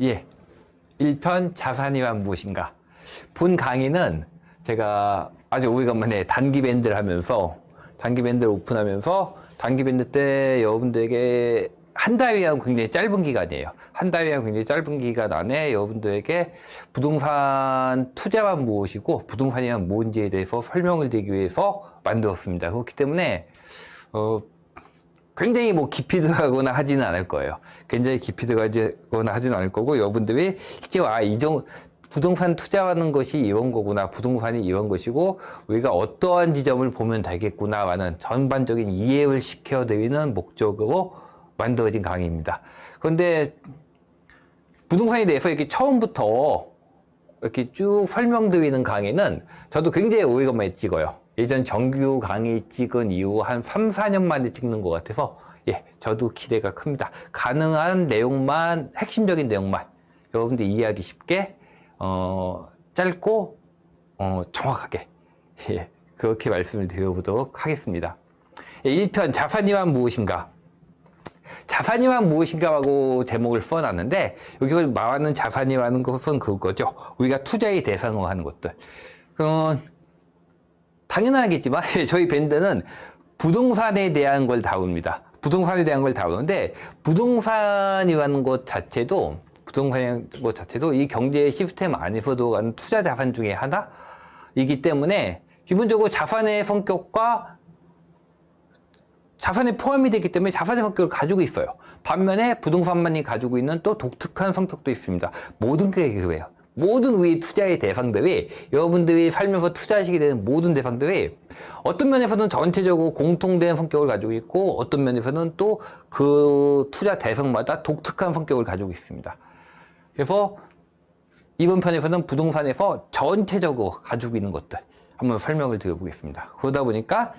예, 1편 자산이란 무엇인가. 본 강의는 제가 아주 오래간만에 단기 밴드를 하면서 단기 밴드를 오픈하면서 단기 밴드 때 여러분들에게 한 달이란 굉장히 짧은 기간이에요. 한 달이란 굉장히 짧은 기간 안에 여러분들에게 부동산 투자란 무엇이고 부동산이란 무엇인지에 대해서 설명을 드리기 위해서 만들었습니다. 그렇기 때문에 굉장히 뭐 깊이 들어가거나 하지는 않을 거예요. 굉장히 깊이 들어가거나 하지는 않을 거고, 여러분들이 실제로 부동산 투자하는 것이 이런 거구나, 부동산이 이런 것이고 우리가 어떠한 지점을 보면 되겠구나라는 전반적인 이해를 시켜드리는 목적으로 만들어진 강의입니다. 그런데 부동산에 대해서 이렇게 처음부터 이렇게 쭉 설명드리는 강의는 저도 굉장히 오래간만에 찍어요. 예전 정규 강의 찍은 이후 한 3, 4년 만에 찍는 것 같아서 예, 저도 기대가 큽니다. 가능한 내용만, 핵심적인 내용만 여러분들 이해하기 쉽게 짧고 정확하게 예, 그렇게 말씀을 드려보도록 하겠습니다. 1편 자산이란 무엇인가? 자산이란 무엇인가라고 제목을 써놨는데, 여기 말하는 자산이라는 것은 그거죠. 우리가 투자의 대상으로 하는 것들. 당연하겠지만 저희 밴드는 부동산에 대한 걸 다룹니다. 부동산에 대한 걸 다루는데, 부동산이라는 것 자체도 이 경제 시스템 안에서 들어가는 투자 자산 중에 하나이기 때문에 기본적으로 자산의 성격과 자산에 포함이 되기 때문에 자산의 성격을 가지고 있어요. 반면에 부동산만이 가지고 있는 또 독특한 성격도 있습니다. 모든 게 그래요. 모든 우리 투자의 대상들이, 여러분들이 살면서 투자하시게 되는 모든 대상들이 어떤 면에서는 전체적으로 공통된 성격을 가지고 있고, 어떤 면에서는 또 그 투자 대상마다 독특한 성격을 가지고 있습니다. 그래서 이번 편에서는 부동산에서 전체적으로 가지고 있는 것들 한번 설명을 드려보겠습니다. 그러다 보니까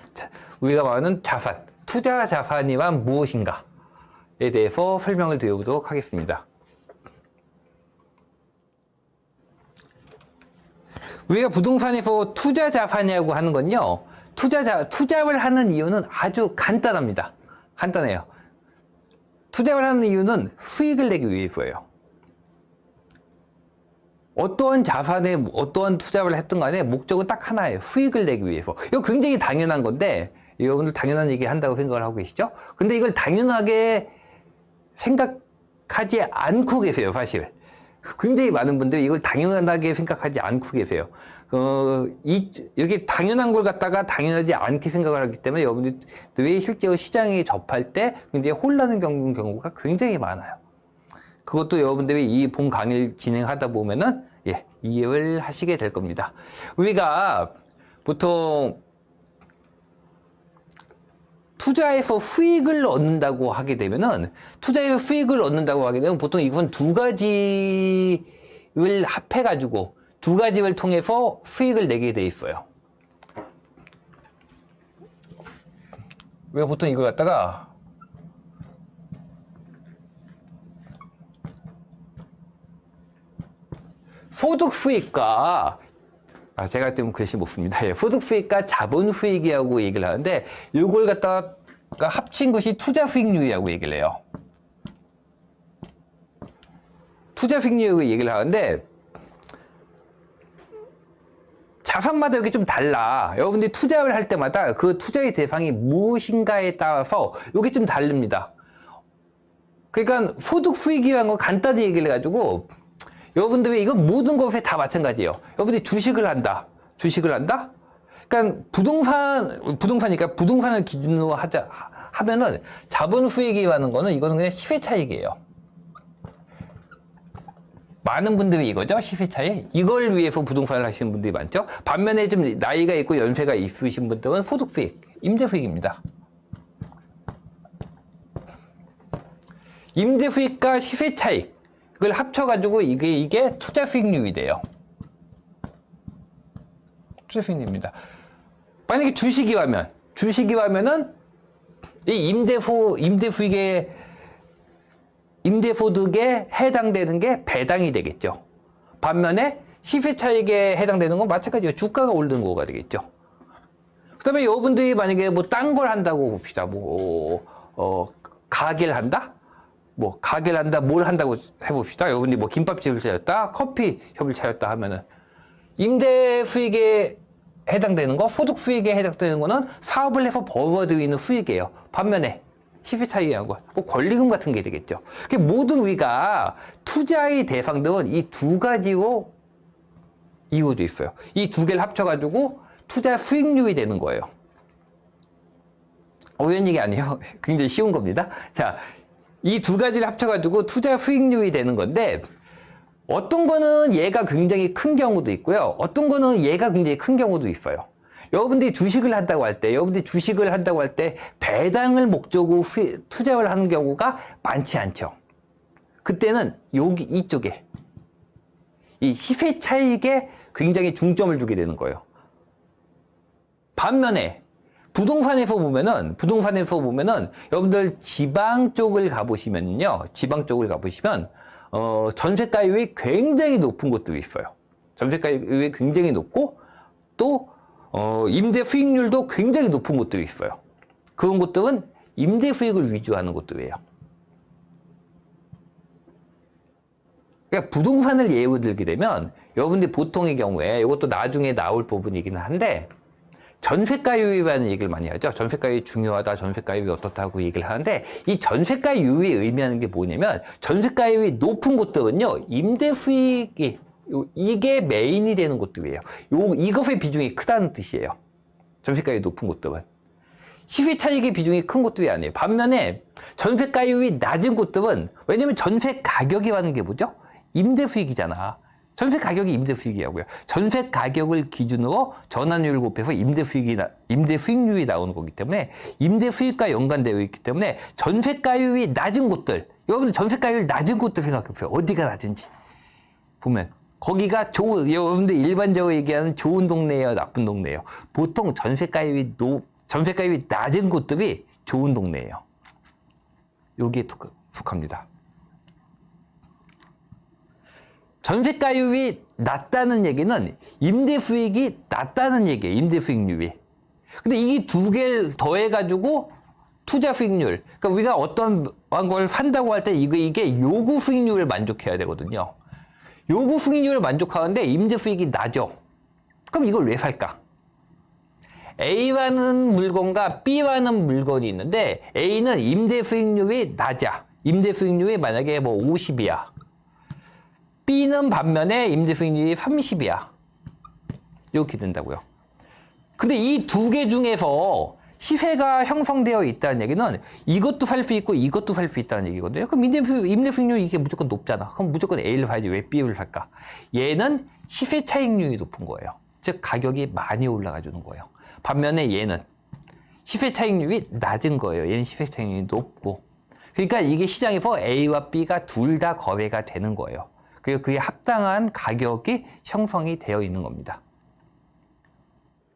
우리가 말하는 자산, 투자 자산이란 무엇인가에 대해서 설명을 드려보도록 하겠습니다. 우리가 부동산에서 투자 자산이라고 하는 건요, 투자를 하는 이유는 아주 간단합니다. 간단해요. 투자를 하는 이유는 수익을 내기 위해서예요. 어떠한 자산에 어떠한 투자를 했든 간에 목적은 딱 하나예요. 수익을 내기 위해서. 이거 굉장히 당연한 건데, 여러분들 당연한 얘기 한다고 생각을 하고 계시죠? 근데 이걸 당연하게 생각하지 않고 계세요, 사실. 굉장히 많은 분들이 이걸 당연하게 생각하지 않고 계세요. 이렇게 당연한 걸 갖다가 당연하지 않게 생각을 하기 때문에 여러분들이 실제로 시장에 접할 때 굉장히 혼란을 겪는 경우가 굉장히 많아요. 그것도 여러분들이 이 본 강의를 진행하다 보면은, 예, 이해를 하시게 될 겁니다. 우리가 보통 투자에서 수익을 얻는다고 하게 되면 보통 이건 두 가지를 합해가지고, 두 가지를 통해서 수익을 내게 돼 있어요. 우리가 보통 이걸 갖다가 소득 수익과, 제가 좀 글씨 못 씁니다. 예, 소득 수익과 자본 수익이라고 얘기를 하는데, 이걸 갖다가 합친 것이 투자 수익률이라고 얘기를 해요. 투자 수익률이라고 얘기를 하는데, 자산마다 여기 좀 달라. 여러분들이 투자를 할 때마다 그 투자의 대상이 무엇인가에 따라서 이게 좀 다릅니다. 그러니까 소득 수익이라는 건 간단히 얘기를 해가지고, 여러분들이 이건 모든 것에 다 마찬가지예요. 여러분들이 주식을 한다. 그러니까 부동산이니까 부동산을 기준으로 하면은 자본 수익이라는 거는 이거는 그냥 시세 차익이에요. 많은 분들이 이거죠, 시세 차익. 이걸 위해서 부동산을 하시는 분들이 많죠. 반면에 좀 나이가 있고 연세가 있으신 분들은 소득 수익, 임대 수익입니다. 임대 수익과 시세 차익, 그걸 합쳐가지고 이게 투자 수익률이 돼요. 투자 수익률입니다. 만약에 주식이라면은 이 임대소득에 해당되는 게 배당이 되겠죠. 반면에 시세 차익에 해당되는 건 마찬가지로 주가가 오르는 거가 되겠죠. 그 다음에 여러분들이 만약에 뭐 딴 걸 한다고 봅시다. 가게를 한다? 뭐 가게를 한다, 뭘 한다고 해봅시다. 여러분들이 뭐 김밥집을 차렸다, 커피숍을 차렸다 하면은 임대 수익에 해당되는 거, 소득 수익에 해당되는 거는 사업을 해서 벌어들이는 수익이에요. 반면에 시세 차익이라는 건 뭐 권리금 같은 게 되겠죠. 모든 우리가 투자의 대상들은 이 두 가지로 이루어져 있어요. 이 두 개를 합쳐가지고 투자 수익률이 되는 거예요. 어려운 얘기 아니에요. 굉장히 쉬운 겁니다. 자, 이 두 가지를 합쳐가지고 투자 수익률이 되는 건데, 어떤 거는 얘가 굉장히 큰 경우도 있고요. 어떤 거는 얘가 굉장히 큰 경우도 있어요. 여러분들이 주식을 한다고 할 때, 배당을 목적으로 투자를 하는 경우가 많지 않죠. 그때는 이쪽에, 이 시세 차익에 굉장히 중점을 두게 되는 거예요. 반면에, 부동산에서 보면은, 여러분들 지방 쪽을 가보시면, 전세가율이 굉장히 높은 곳들이 있어요. 전세가율이 굉장히 높고, 또, 임대 수익률도 굉장히 높은 곳들이 있어요. 그런 곳들은 임대 수익을 위주하는 곳들이에요. 그러니까 부동산을 예로 들게 되면, 여러분들이 보통의 경우에, 이것도 나중에 나올 부분이긴 한데, 전세가율이라는 얘기를 많이 하죠. 전세가율이 중요하다, 전세가율이 어떻다고 얘기를 하는데, 이 전세가율이 의미하는 게 뭐냐면, 전세가율이 높은 곳들은요, 임대 수익이, 이게 메인이 되는 곳들이에요. 이것의 비중이 크다는 뜻이에요. 전세가율이 높은 곳들은. 시세 차익의 비중이 큰 곳들이 아니에요. 반면에, 전세가율이 낮은 곳들은, 왜냐면 전세 가격이라는 게 뭐죠? 임대 수익이잖아. 전세 가격이 임대 수익이라고요. 전세 가격을 기준으로 전환율을 곱해서 임대 수익률이 나오는 거기 때문에 임대 수익과 연관되어 있기 때문에 전세가율이 낮은 곳들, 여러분들 전세가율 낮은 곳들 생각해보세요. 어디가 낮은지 보면 거기가 여러분들 일반적으로 얘기하는 좋은 동네예요, 나쁜 동네예요. 보통 전세가율이 낮은 곳들이 좋은 동네예요. 여기에 속합니다. 전세가율이 낮다는 얘기는 임대 수익이 낮다는 얘기예요. 임대 수익률이. 근데 이 두 개를 더해가지고 투자 수익률. 그러니까 우리가 어떤 걸 산다고 할 때 이게 요구 수익률을 만족해야 되거든요. 요구 수익률을 만족하는데 임대 수익이 낮죠. 그럼 이걸 왜 살까? A라는 물건과 B라는 물건이 있는데 A는 임대 수익률이 낮아. 임대 수익률이 만약에 뭐 50이야. B는 반면에 임대 수익률이 30이야. 이렇게 된다고요. 근데 이 두 개 중에서 시세가 형성되어 있다는 얘기는 이것도 살 수 있고 이것도 살 수 있다는 얘기거든요. 그럼 임대 수익률이 이게 무조건 높잖아. 그럼 무조건 A를 사야지. 왜 B를 살까? 얘는 시세 차익률이 높은 거예요. 즉 가격이 많이 올라가 주는 거예요. 반면에 얘는 시세 차익률이 낮은 거예요. 얘는 시세 차익률이 높고. 그러니까 이게 시장에서 A와 B가 둘 다 거래가 되는 거예요. 그리고 그에 합당한 가격이 형성이 되어 있는 겁니다.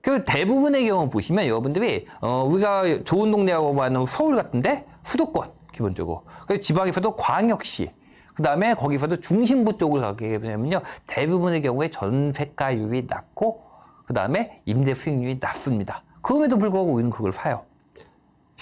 그 대부분의 경우 보시면 여러분들이 우리가 좋은 동네라고 하는 서울 같은데 수도권 기본적으로, 그리고 지방에서도 광역시, 그 다음에 거기서도 중심부 쪽을 가게 되면요 대부분의 경우에 전세가율이 낮고 그 다음에 임대 수익률이 낮습니다. 그럼에도 불구하고 우리는 그걸 사요.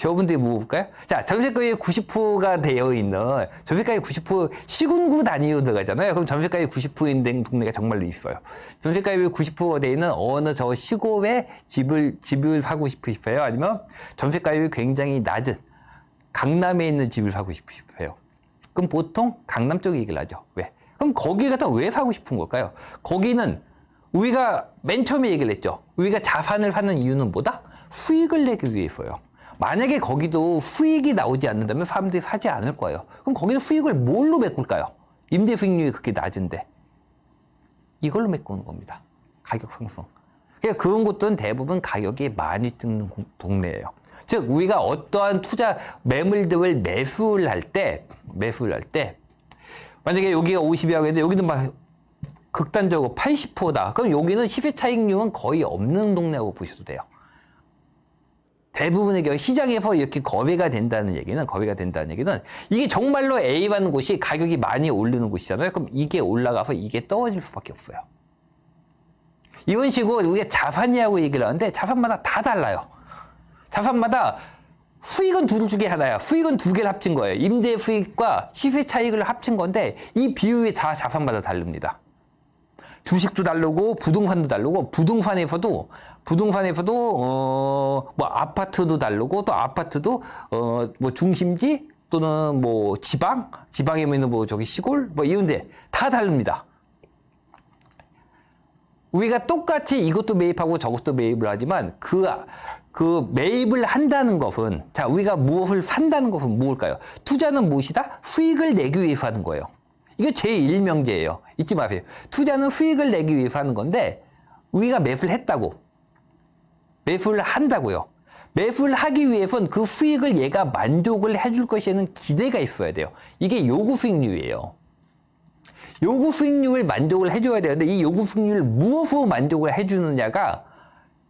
여러분들이 물어볼까요? 자, 전세가율이 90%가 되어 있는, 전세가율이 90% 시군구 단위로 들어가잖아요. 그럼 전세가율이 90%인 동네가 정말로 있어요. 전세가율이 90%가 되어 있는 어느 저 시골에 집을 사고 싶으시세요? 아니면 전세가율이 굉장히 낮은 강남에 있는 집을 사고 싶으세요? 그럼 보통 강남 쪽에 얘기를 하죠. 왜? 그럼 거기 갖다 왜 사고 싶은 걸까요? 거기는 우리가 맨 처음에 얘기를 했죠. 우리가 자산을 사는 이유는 뭐다? 수익을 내기 위해서요. 만약에 거기도 수익이 나오지 않는다면 사람들이 사지 않을 거예요. 그럼 거기는 수익을 뭘로 메꿀까요? 임대 수익률이 그렇게 낮은데 이걸로 메꾸는 겁니다. 가격 상승. 그러니까 그런 곳들은 대부분 가격이 많이 뜨는 동네예요. 즉 우리가 어떠한 투자 매물들을 매수를 할 때 만약에 여기가 50이라고 했는데 여기는 막 극단적으로 80%다. 그럼 여기는 시세 차익률은 거의 없는 동네라고 보셔도 돼요. 대부분의 경우 시장에서 이렇게 거래가 된다는 얘기는 이게 정말로 A라는 곳이 가격이 많이 오르는 곳이잖아요. 그럼 이게 올라가서 이게 떨어질 수밖에 없어요. 이런 식으로 우리가 자산이라고 얘기를 하는데 자산마다 다 달라요. 자산마다 수익은 둘 중에 하나야. 수익은 두 개를 합친 거예요. 임대 수익과 시세 차익을 합친 건데 이 비율이 다 자산마다 다릅니다. 주식도 다르고 부동산도 다르고 부동산에서도 뭐 아파트도 다르고 또 아파트도 뭐 중심지 또는 뭐 지방에 있는 뭐 저기 시골 뭐 이런데 다 다릅니다. 우리가 똑같이 이것도 매입하고 저것도 매입을 하지만 그 매입을 한다는 것은 자 우리가 무엇을 산다는 것은 무엇일까요? 투자는 무엇이다? 수익을 내기 위해서 하는 거예요. 이게 제1명제예요. 잊지 마세요. 투자는 수익을 내기 위해서 하는 건데 우리가 매수를 했다고. 매수를 한다고요. 매수를 하기 위해서는 그 수익을 얘가 만족을 해줄 것이라는 기대가 있어야 돼요. 이게 요구 수익률이에요. 요구 수익률을 만족을 해줘야 되는데 이 요구 수익률을 무엇으로 만족을 해주느냐가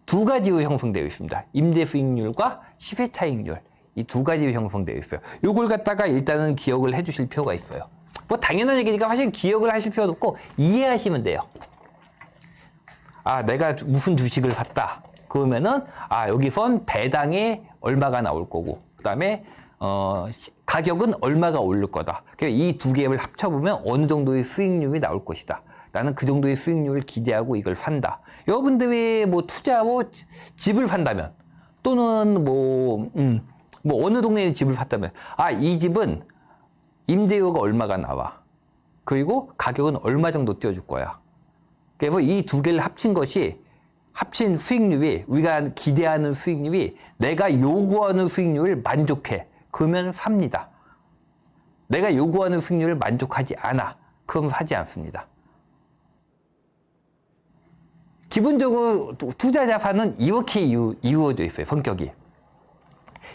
두 가지로 형성되어 있습니다. 임대 수익률과 시세 차익률. 이 두 가지로 형성되어 있어요. 요걸 갖다가 일단은 기억을 해주실 필요가 있어요. 뭐 당연한 얘기니까 사실 기억을 하실 필요도 없고 이해하시면 돼요. 아, 내가 무슨 주식을 샀다. 그러면은 여기선 배당에 얼마가 나올 거고 그다음에 가격은 얼마가 오를 거다. 이 두 개를 합쳐보면 어느 정도의 수익률이 나올 것이다. 나는 그 정도의 수익률을 기대하고 이걸 산다. 여러분들이 뭐 투자로 집을 산다면 또는 뭐 어느 동네에 집을 샀다면 이 집은 임대료가 얼마가 나와. 그리고 가격은 얼마 정도 띄워줄 거야. 그래서 이 두 개를 합친 수익률이 우리가 기대하는 수익률이 내가 요구하는 수익률을 만족해. 그러면 삽니다. 내가 요구하는 수익률을 만족하지 않아. 그럼 사지 않습니다. 기본적으로 투자 자산은 이렇게 이루어져 있어요. 성격이.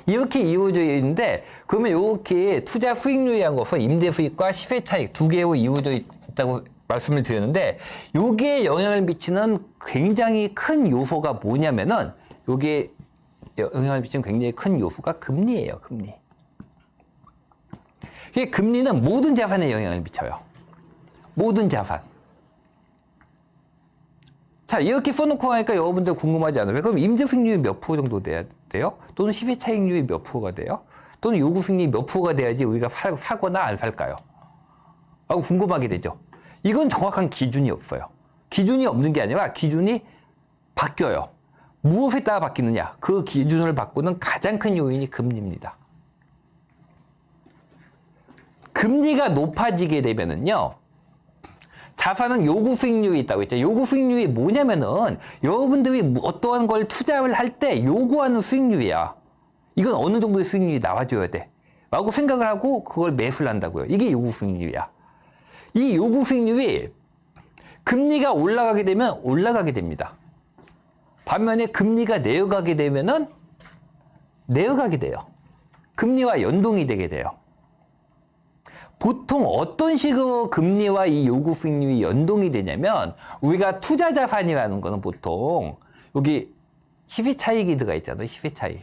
이렇게 이루어져 있는데 그러면 이렇게 투자 수익률이라는 것은 임대 수익과 시세 차익 두 개로 이루어져 있다고 말씀을 드렸는데 요게 영향을 미치는 굉장히 큰 요소가 뭐냐면은 요게 영향을 미치는 굉장히 큰 요소가 금리예요. 금리. 이게 금리는 모든 자산에 영향을 미쳐요. 모든 자산. 자, 이렇게 써놓고 하니까 여러분들 궁금하지 않아요? 그럼 임대 수익률이 몇 프로 정도 돼야 돼요? 또는 시세 차익률이 몇 프로가 돼요? 또는 요구 수익률이 몇 프로가 돼야지 우리가 사거나 안 살까요? 하고 궁금하게 되죠. 이건 정확한 기준이 없어요. 기준이 없는 게 아니라 기준이 바뀌어요. 무엇에 따라 바뀌느냐? 그 기준을 바꾸는 가장 큰 요인이 금리입니다. 금리가 높아지게 되면은요, 자산은 요구 수익률이 있다고 했죠. 요구 수익률이 뭐냐면은 여러분들이 어떠한 걸 투자를 할 때 요구하는 수익률이야. 이건 어느 정도의 수익률이 나와줘야 돼. 라고 생각을 하고 그걸 매수를 한다고요. 이게 요구 수익률이야. 이 요구 수익률이 금리가 올라가게 되면 올라가게 됩니다. 반면에 금리가 내려가게 되면은 내려가게 돼요. 금리와 연동이 되게 돼요. 보통 어떤 식으로 금리와 이 요구 수익률이 연동이 되냐면 우리가 투자 자산이라는 거는 보통 여기 시세 차익이 들어가 있잖아요. 시세 차익.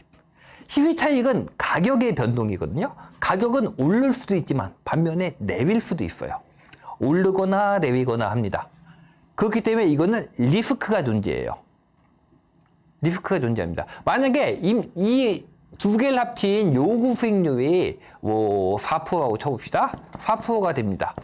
시세 차익은 가격의 변동이거든요. 가격은 오를 수도 있지만 반면에 내릴 수도 있어요. 오르거나 내리거나 합니다. 그렇기 때문에 이거는 리스크가 존재해요. 리스크가 존재합니다. 만약에 이 두 개를 합친 요구 수익률이 뭐 4%라고 쳐봅시다. 4%가 됩니다.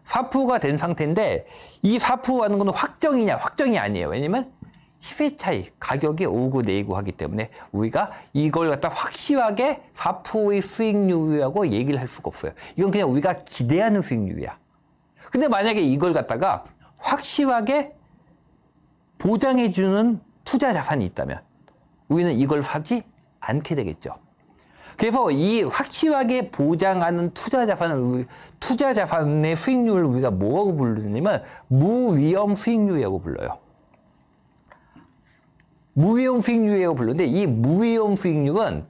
4%가 된 상태인데 이 4%라는 건 확정이냐? 확정이 아니에요. 왜냐면 시세 차이, 가격이 오르고 내리고 하기 때문에 우리가 이걸 갖다 확실하게 4%의 수익률이라고 얘기를 할 수가 없어요. 이건 그냥 우리가 기대하는 수익률이야. 근데 만약에 이걸 갖다가 확실하게 보장해주는 투자 자산이 있다면 우리는 이걸 사지 않게 되겠죠. 그래서 이 확실하게 보장하는 투자 자산의 수익률을 우리가 뭐라고 부르냐면 무위험 수익률이라고 불러요. 무위험 수익률이라고 부르는데 이 무위험 수익률은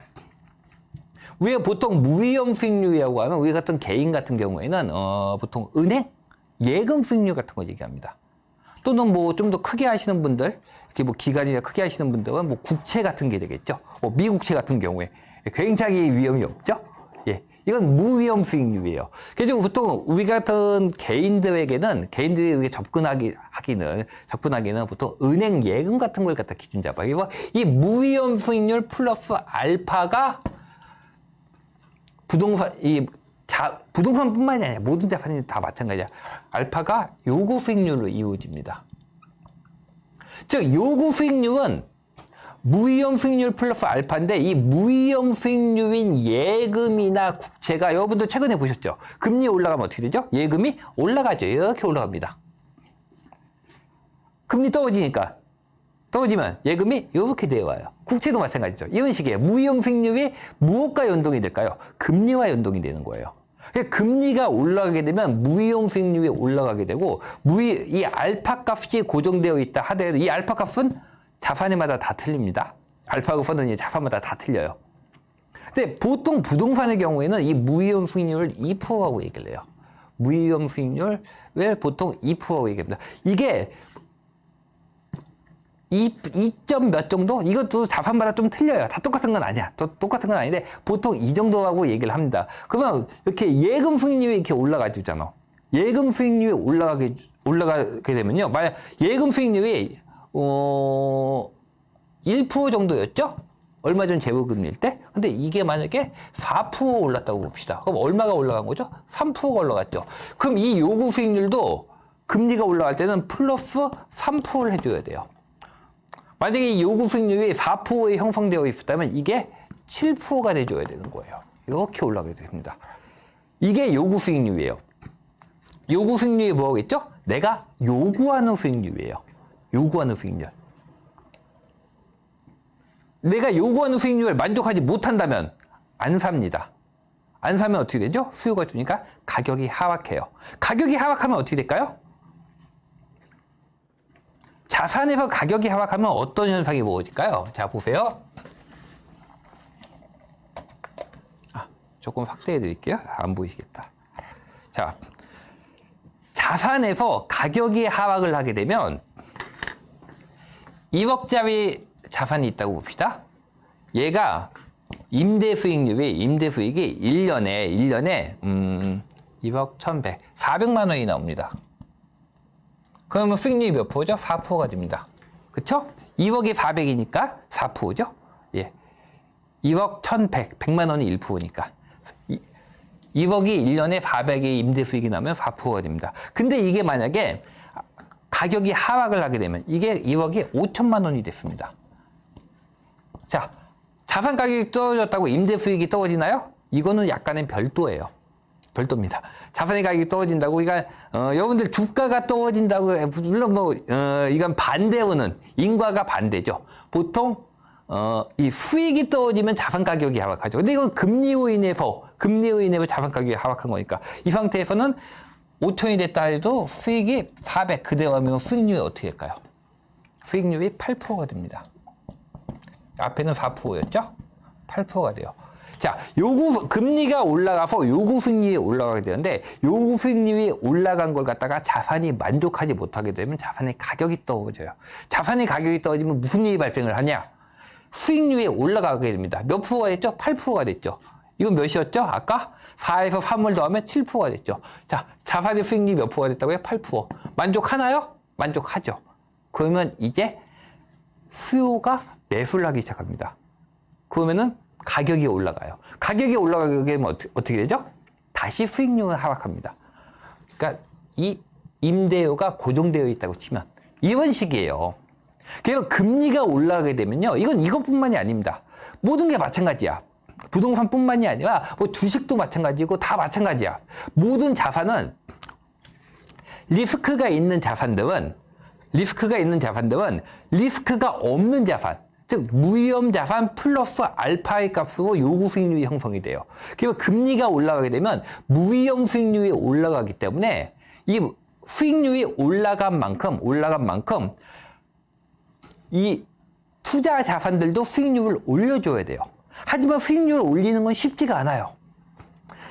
우리가 보통 무위험 수익률이라고 하면 우리 같은 개인 같은 경우에는 보통 은행, 예금 수익률 같은 거 얘기합니다. 또는 뭐 좀 더 크게 하시는 분들, 이렇게 뭐 기간이나 크게 하시는 분들은 뭐 국채 같은 게 되겠죠. 뭐 미국채 같은 경우에 굉장히 위험이 없죠. 예, 이건 무위험 수익률이에요. 그래서 보통 우리 같은 개인들이 우리가 접근하기는 보통 은행 예금 같은 걸 갖다 기준 잡아요. 이 무위험 수익률 플러스 알파가 부동산뿐만이 아니라 모든 자산이 다 마찬가지야. 알파가 요구 수익률로 이루어집니다. 즉 요구 수익률은 무위험 수익률 플러스 알파인데, 이 무위험 수익률인 예금이나 국채가 여러분들 최근에 보셨죠? 금리 올라가면 어떻게 되죠? 예금이 올라가죠. 이렇게 올라갑니다. 금리 떨어지면 예금이 이렇게 되어와요. 국채도 마찬가지죠. 이런 식이에요. 무위험 수익률이 무엇과 연동이 될까요? 금리와 연동이 되는 거예요. 그러니까 금리가 올라가게 되면 무위험 수익률이 올라가게 되고, 이 알파 값이 고정되어 있다 하더라도 이 알파 값은 자산마다 다 틀립니다. 알파고 서는 자산마다 다 틀려요. 근데 보통 부동산의 경우에는 이 무위험 수익률을 2%라고 얘기를 해요. 무위험 수익률을 보통 2%라고 얘기합니다. 이게 2점 몇 정도? 이것도 자산마다 좀 틀려요. 다 똑같은 건 아니야. 똑같은 건 아닌데 보통 이 정도라고 얘기를 합니다. 그러면 이렇게 예금 수익률이 이렇게 올라가주잖아. 예금 수익률이 올라가게 되면요. 만약 예금 수익률이 1% 정도였죠? 얼마 전 재보금리일 때? 근데 이게 만약에 4% 올랐다고 봅시다. 그럼 얼마가 올라간 거죠? 3%가 올라갔죠. 그럼 이 요구 수익률도 금리가 올라갈 때는 플러스 3%를 해줘야 돼요. 만약에 이 요구 수익률이 4%에 형성되어 있었다면 이게 7%가 돼줘야 되는 거예요. 이렇게 올라가게 됩니다. 이게 요구 수익률이에요. 요구 수익률이 뭐겠죠? 내가 요구하는 수익률이에요. 요구하는 수익률. 내가 요구하는 수익률을 만족하지 못한다면 안 삽니다. 안 사면 어떻게 되죠? 수요가 주니까 가격이 하락해요. 가격이 하락하면 어떻게 될까요? 자산에서 가격이 하락하면 어떤 현상이 벌어질까요? 자, 보세요. 조금 확대해 드릴게요. 안 보이시겠다. 자, 자산에서 가격이 하락을 하게 되면 1억짜리 자산이 있다고 봅시다. 얘가 임대 수익이 1년에 2억 1,100, 400만 원이 나옵니다. 그러면 수익률이 몇 프로죠? 4%가 됩니다. 그쵸? 2억이 400이니까 4%죠? 예. 2억 1,100, 100만 원이 1%니까. 2억이 1년에 400의 임대 수익이 나면 4%가 됩니다. 근데 이게 만약에 가격이 하락을 하게 되면 이게 2억이 5천만 원이 됐습니다. 자, 자산 가격이 떨어졌다고 임대 수익이 떨어지나요? 이거는 약간의 별도예요. 별도입니다. 자산의 가격이 떨어진다고, 그러니까 여러분들 주가가 떨어진다고, 물론 이건 반대로는 인과가 반대죠. 보통 이 수익이 떨어지면 자산 가격이 하락하죠. 근데 이건 금리로 인해서 자산 가격이 하락한 거니까 이 상태에서는 5천이 됐다 해도 수익이 400 그대로 하면 수익률이 어떻게 될까요? 수익률이 8%가 됩니다. 앞에는 4%였죠? 8%가 돼요. 자, 금리가 올라가서 요구 수익률이 올라가게 되는데, 요구 수익률이 올라간 걸 갖다가 자산이 만족하지 못하게 되면 자산의 가격이 떨어져요. 자산의 가격이 떨어지면 무슨 일이 발생을 하냐? 수익률이 올라가게 됩니다. 몇 프로가 됐죠? 8%가 됐죠. 이건 몇이었죠? 아까 4에서 3을 더하면 7%가 됐죠. 자, 자산의 수익률이 몇 프로가 됐다고요? 8%. 만족하나요? 만족하죠. 그러면 이제 수요가 매수를 하기 시작합니다. 그러면은 가격이 올라가요. 가격이 올라가게 되면 어떻게 되죠? 다시 수익률은 하락합니다. 그러니까 이 임대료가 고정되어 있다고 치면 이런 식이에요. 그래서 금리가 올라가게 되면요, 이건 이것뿐만이 아닙니다. 모든 게 마찬가지야. 부동산뿐만이 아니라 뭐 주식도 마찬가지고 다 마찬가지야. 모든 자산은 리스크가 있는 자산들은 리스크가 없는 자산, 즉 무위험 자산 플러스 알파의 값으로 요구 수익률이 형성이 돼요. 그래서 금리가 올라가게 되면 무위험 수익률이 올라가기 때문에 이 수익률이 올라간 만큼 이 투자 자산들도 수익률을 올려줘야 돼요. 하지만 수익률을 올리는 건 쉽지가 않아요.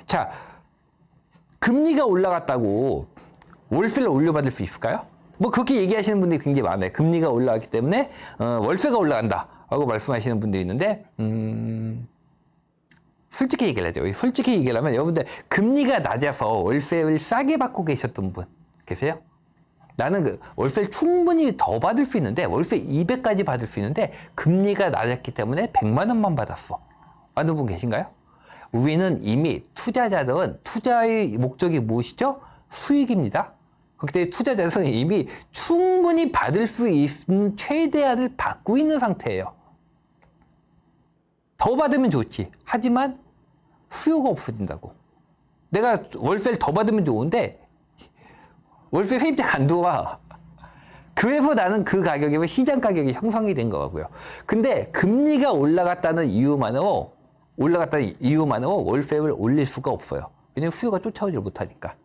자, 금리가 올라갔다고 월세를 올려받을 수 있을까요? 뭐 그렇게 얘기하시는 분들이 굉장히 많아요. 금리가 올라갔기 때문에 월세가 올라간다 라고 말씀하시는 분들이 있는데, 솔직히 얘기를 하죠. 솔직히 얘기를 하면 여러분들 금리가 낮아서 월세를 싸게 받고 계셨던 분 계세요? 나는 월세를 충분히 더 받을 수 있는데, 월세 200까지 받을 수 있는데 금리가 낮았기 때문에 100만 원만 받았어. 어느 분 계신가요? 우리는 이미 투자자들은 투자의 목적이 무엇이죠? 수익입니다. 그렇기 때문에 투자자들은 이미 충분히 받을 수 있는 최대한을 받고 있는 상태예요. 더 받으면 좋지. 하지만 수요가 없어진다고. 내가 월세를 더 받으면 좋은데 월세 세입자가 안 들어와. 그래서 나는 그 가격이면 시장 가격이 형성이 된 거고요. 근데 금리가 올라갔다는 이유만으로 월세를 올릴 수가 없어요. 왜냐면 수요가 쫓아오질 못하니까.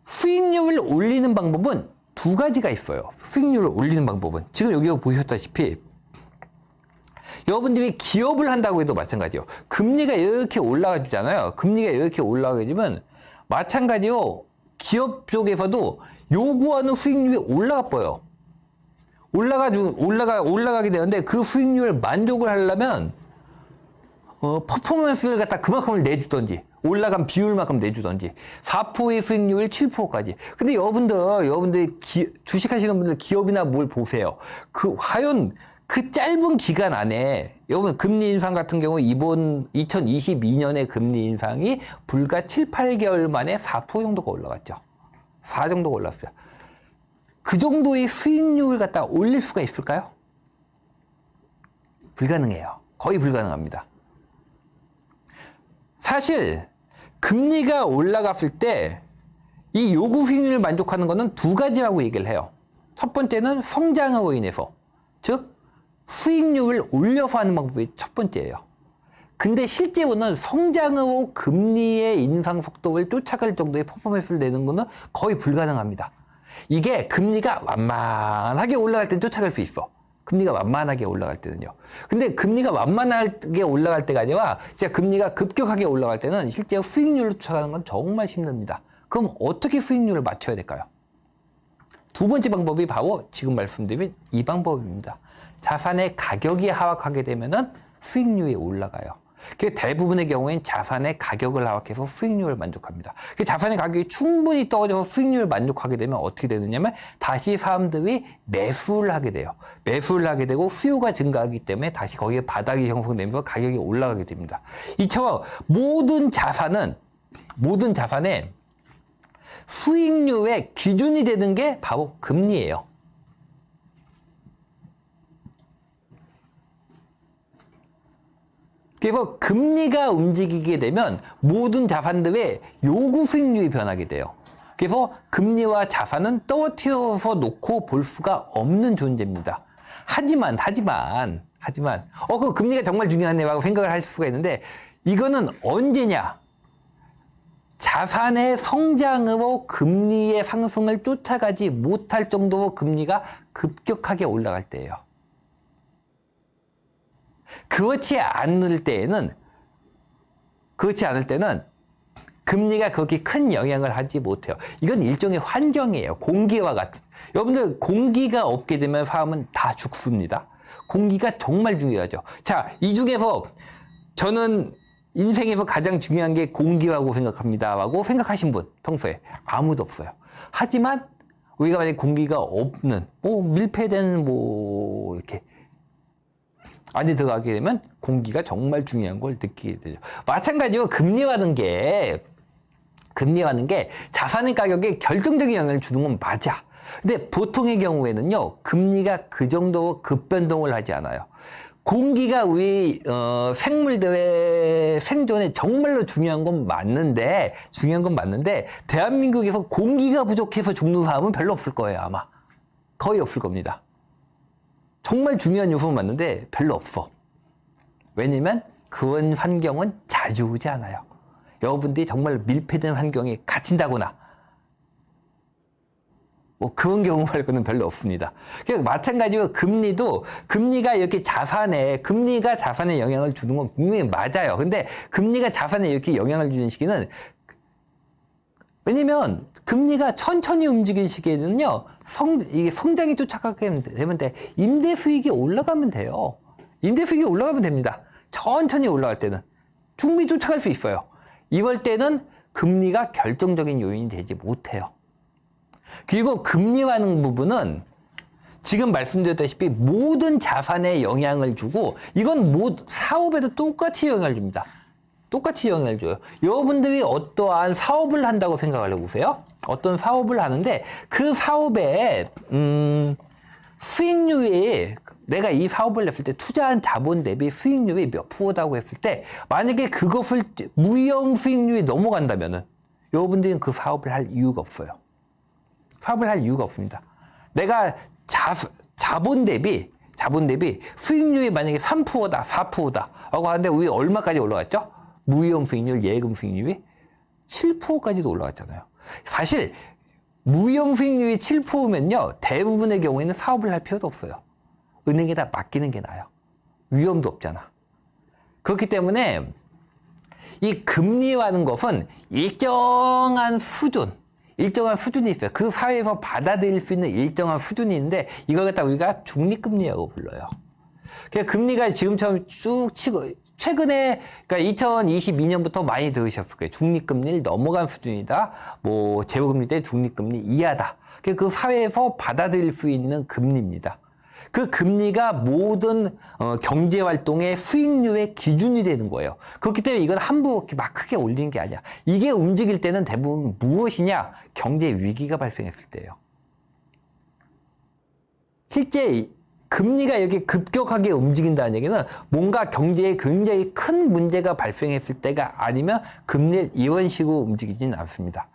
수익률을 올리는 방법은 두 가지가 있어요. 수익률을 올리는 방법은. 지금 여기 보셨다시피 여러분들이 기업을 한다고 해도 마찬가지예요. 금리가 이렇게 올라가 주잖아요. 금리가 이렇게 올라가게 되면 마찬가지로 기업 쪽에서도 요구하는 수익률이 올라가 버요. 올라가게 되는데 그 수익률을 만족을 하려면 퍼포먼스를 갖다 그만큼을 내주던지 올라간 비율만큼 내주던지 4%의 수익률 7%까지. 근데 여러분들이 주식하시는 분들 기업이나 뭘 보세요. 과연 그 짧은 기간 안에 여러분 금리 인상 같은 경우 이번 2022년의 금리 인상이 불과 7, 8개월 만에 4% 정도가 올라갔죠. 4 정도가 올랐어요. 그 정도의 수익률을 갖다 올릴 수가 있을까요? 불가능해요. 거의 불가능합니다. 사실 금리가 올라갔을 때 이 요구 수익률을 만족하는 것은 두 가지라고 얘기를 해요. 첫 번째는 성장으로 인해서, 즉 수익률을 올려서 하는 방법이 첫 번째예요. 근데 실제로는 성장으로 금리의 인상 속도를 쫓아갈 정도의 퍼포먼스를 내는 것은 거의 불가능합니다. 이게 금리가 완만하게 올라갈 때는 쫓아갈 수 있어. 금리가 완만하게 올라갈 때는요. 근데 금리가 완만하게 올라갈 때가 아니라 진짜 금리가 급격하게 올라갈 때는 실제 수익률을 쫓아가는 건 정말 힘듭니다. 그럼 어떻게 수익률을 맞춰야 될까요? 두 번째 방법이 바로 지금 말씀드린 이 방법입니다. 자산의 가격이 하락하게 되면은 수익률이 올라가요. 대부분의 경우엔 자산의 가격을 하락해서 수익률을 만족합니다. 자산의 가격이 충분히 떨어져서 수익률을 만족하게 되면 어떻게 되느냐면 다시 사람들이 매수를 하게 돼요. 매수를 하게 되고 수요가 증가하기 때문에 다시 거기에 바닥이 형성되면서 가격이 올라가게 됩니다. 이처럼 모든 자산의 수익률의 기준이 되는 게 바로 금리예요. 그래서 금리가 움직이게 되면 모든 자산들의 요구 수익률이 변하게 돼요. 그래서 금리와 자산은 떨어뜨려서 놓고 볼 수가 없는 존재입니다. 하지만 그 금리가 정말 중요하네라고 생각을 하실 수가 있는데 이거는 언제냐? 자산의 성장으로 금리의 상승을 쫓아가지 못할 정도로 금리가 급격하게 올라갈 때예요. 그렇지 않을 때는 금리가 그렇게 큰 영향을 하지 못해요. 이건 일종의 환경이에요. 공기와 같은. 여러분들 공기가 없게 되면 사람은 다 죽습니다. 공기가 정말 중요하죠. 자, 이 중에서 저는 인생에서 가장 중요한 게 공기라고 생각합니다 라고 생각하신 분 평소에 아무도 없어요. 하지만 우리가 만약에 공기가 없는 밀폐된 이렇게 안에 들어가게 되면 공기가 정말 중요한 걸 느끼게 되죠. 마찬가지로 금리라는 게 자산의 가격에 결정적인 영향을 주는 건 맞아. 근데 보통의 경우에는요, 금리가 그 정도 급변동을 하지 않아요. 공기가 우리 생물들의 생존에 정말로 중요한 건 맞는데 대한민국에서 공기가 부족해서 죽는 사람은 별로 없을 거예요. 아마 거의 없을 겁니다. 정말 중요한 요소는 맞는데 별로 없어. 왜냐면 그런 환경은 자주 오지 않아요. 여러분들이 정말 밀폐된 환경에 갇힌다거나 그런 경우 말고는 별로 없습니다. 마찬가지로 금리가 이렇게 금리가 자산에 영향을 주는 건 분명히 맞아요. 근데 금리가 자산에 이렇게 영향을 주는 시기는 왜냐면 금리가 천천히 움직이는 시기에는요, 이게 성장이 쫓아가게 되면 임대 수익이 올라가면 돼요. 임대 수익이 올라가면 됩니다. 천천히 올라갈 때는 충분히 쫓아갈 수 있어요. 이럴 때는 금리가 결정적인 요인이 되지 못해요. 그리고 금리라는 부분은 지금 말씀드렸다시피 모든 자산에 영향을 주고 이건 사업에도 똑같이 영향을 줍니다. 똑같이 영향을 줘요. 여러분들이 어떠한 사업을 한다고 생각을 해보세요. 어떤 사업을 하는데 그 사업에 수익률이 내가 이 사업을 했을 때 투자한 자본 대비 수익률이 몇 프로다고 했을 때 만약에 그것을 무위험 수익률이 넘어간다면은 여러분들은 그 사업을 할 이유가 없어요. 사업을 할 이유가 없습니다. 내가 자본 대비 수익률이 만약에 3%다, 4%다 라고 하는데 우리 얼마까지 올라갔죠? 무위험 수익률, 예금 수익률이 7%까지도 올라갔잖아요. 사실 무위험 수익률이 7%면요 대부분의 경우에는 사업을 할 필요도 없어요. 은행에다 맡기는 게 나아요. 위험도 없잖아. 그렇기 때문에 이 금리라는 것은 일정한 수준이 있어요. 그 사회에서 받아들일 수 있는 일정한 수준이 있는데 이걸 갖다 우리가 중립금리라고 불러요. 그러니까 금리가 지금처럼 쭉 치고 최근에 그러니까 2022년부터 많이 들으셨을 거예요. 중립금리를 넘어간 수준이다. 뭐 제로금리 때 중립금리 이하다. 그 사회에서 받아들일 수 있는 금리입니다. 그 금리가 모든 경제활동의 수익률의 기준이 되는 거예요. 그렇기 때문에 이건 함부로 막 크게 올리는 게 아니야. 이게 움직일 때는 대부분 무엇이냐? 경제 위기가 발생했을 때예요. 실제 금리가 이렇게 급격하게 움직인다는 얘기는 뭔가 경제에 굉장히 큰 문제가 발생했을 때가 아니면 금리를 이런 식으로 움직이지는 않습니다.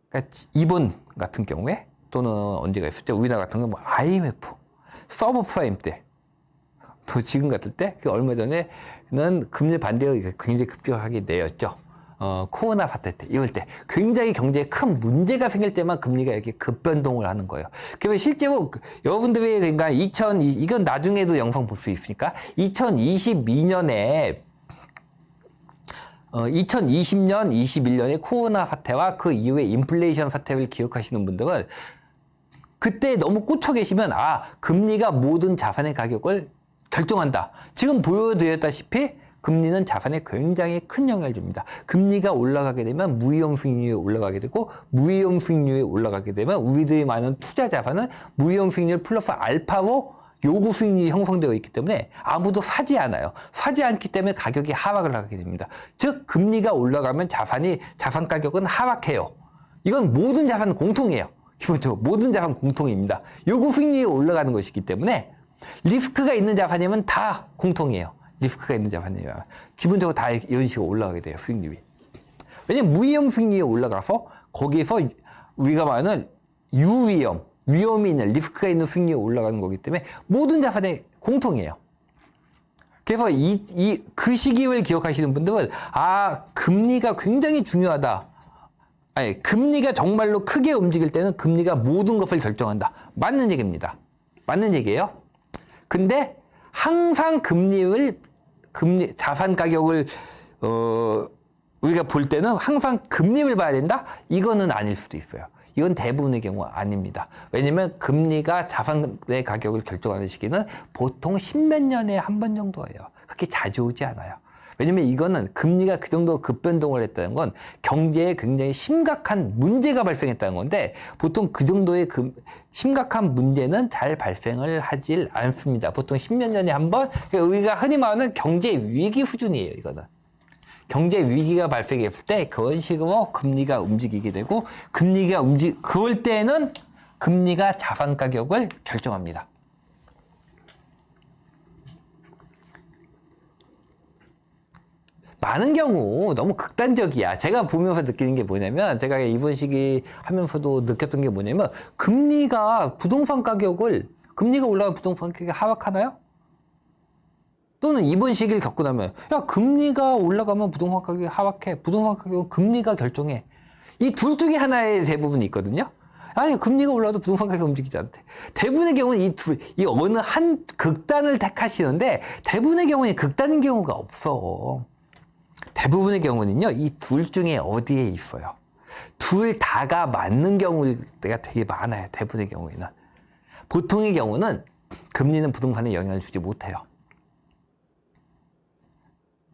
그러니까 이번 같은 경우에 또는 언제가 있을 때 우리나라 같은 경우 뭐 IMF, 서브프라임 때, 또 지금 같을 때 얼마 전에는 금리 반대가 굉장히 급격하게 내렸죠. 코로나 사태 때, 이럴 때 굉장히 경제에 큰 문제가 생길 때만 금리가 이렇게 급변동을 하는 거예요. 그러면 실제로 여러분들이 그러니까 이건 나중에도 영상 볼 수 있으니까 2020년, 21년에 코로나 사태와 그 이후에 인플레이션 사태를 기억하시는 분들은 그때 너무 꽂혀 계시면 금리가 모든 자산의 가격을 결정한다. 지금 보여드렸다시피 금리는 자산에 굉장히 큰 영향을 줍니다. 금리가 올라가게 되면 무위험 수익률이 올라가게 되고 무위험 수익률이 올라가게 되면 우리들이 많은 투자 자산은 무위험 수익률 플러스 알파로 요구 수익률이 형성되어 있기 때문에 아무도 사지 않아요. 사지 않기 때문에 가격이 하락을 하게 됩니다. 즉 금리가 올라가면 자산 가격은 하락해요. 이건 모든 자산 공통이에요. 기본적으로 모든 자산 공통입니다. 요구 수익률이 올라가는 것이기 때문에 리스크가 있는 자산이면 다 공통이에요. 리스크가 있는 자산이면 기본적으로 다 이런 식으로 올라가게 돼요. 수익률이. 왜냐면 무위험 수익률이 올라가서 거기에서 우리가 말하는 위험이 있는 리스크가 있는 수익률이 올라가는 거기 때문에 모든 자산의 공통이에요. 그래서 그 시기를 기억하시는 분들은 금리가 굉장히 중요하다. 금리가 정말로 크게 움직일 때는 금리가 모든 것을 결정한다. 맞는 얘기입니다. 맞는 얘기예요. 근데 항상 자산 가격을 우리가 볼 때는 항상 금리를 봐야 된다? 이거는 아닐 수도 있어요. 이건 대부분의 경우 아닙니다. 왜냐면 금리가 자산의 가격을 결정하는 시기는 보통 10몇 년에 한 번 정도예요. 그렇게 자주 오지 않아요. 왜냐면 이거는 금리가 그 정도 급변동을 했다는 건 경제에 굉장히 심각한 문제가 발생했다는 건데 보통 그 정도의 심각한 문제는 잘 발생을 하질 않습니다. 보통 10몇 년에 한 번, 우리가 흔히 말하는 경제 위기 수준이에요, 이거는. 경제 위기가 발생했을 때 그런 식으로 금리가 움직이게 되고 그럴 때는 금리가 자산 가격을 결정합니다. 많은 경우 너무 극단적이야. 제가 보면서 느끼는 게 뭐냐면 제가 이번 시기 하면서도 느꼈던 게 뭐냐면 금리가 올라가면 부동산 가격이 하락하나요? 또는 이번 시기를 겪고 나면 금리가 올라가면 부동산 가격이 하락해. 부동산 가격은 금리가 결정해. 이 둘 중에 하나의 대부분이 있거든요. 아니 금리가 올라도 부동산 가격이 움직이지 않대. 대부분의 경우는 이 어느 한 극단을 택하시는데 대부분의 경우는 극단인 경우가 없어. 대부분의 경우는요, 이 둘 중에 어디에 있어요. 둘 다가 맞는 경우가 되게 많아요. 대부분의 경우에는. 보통의 경우는 금리는 부동산에 영향을 주지 못해요.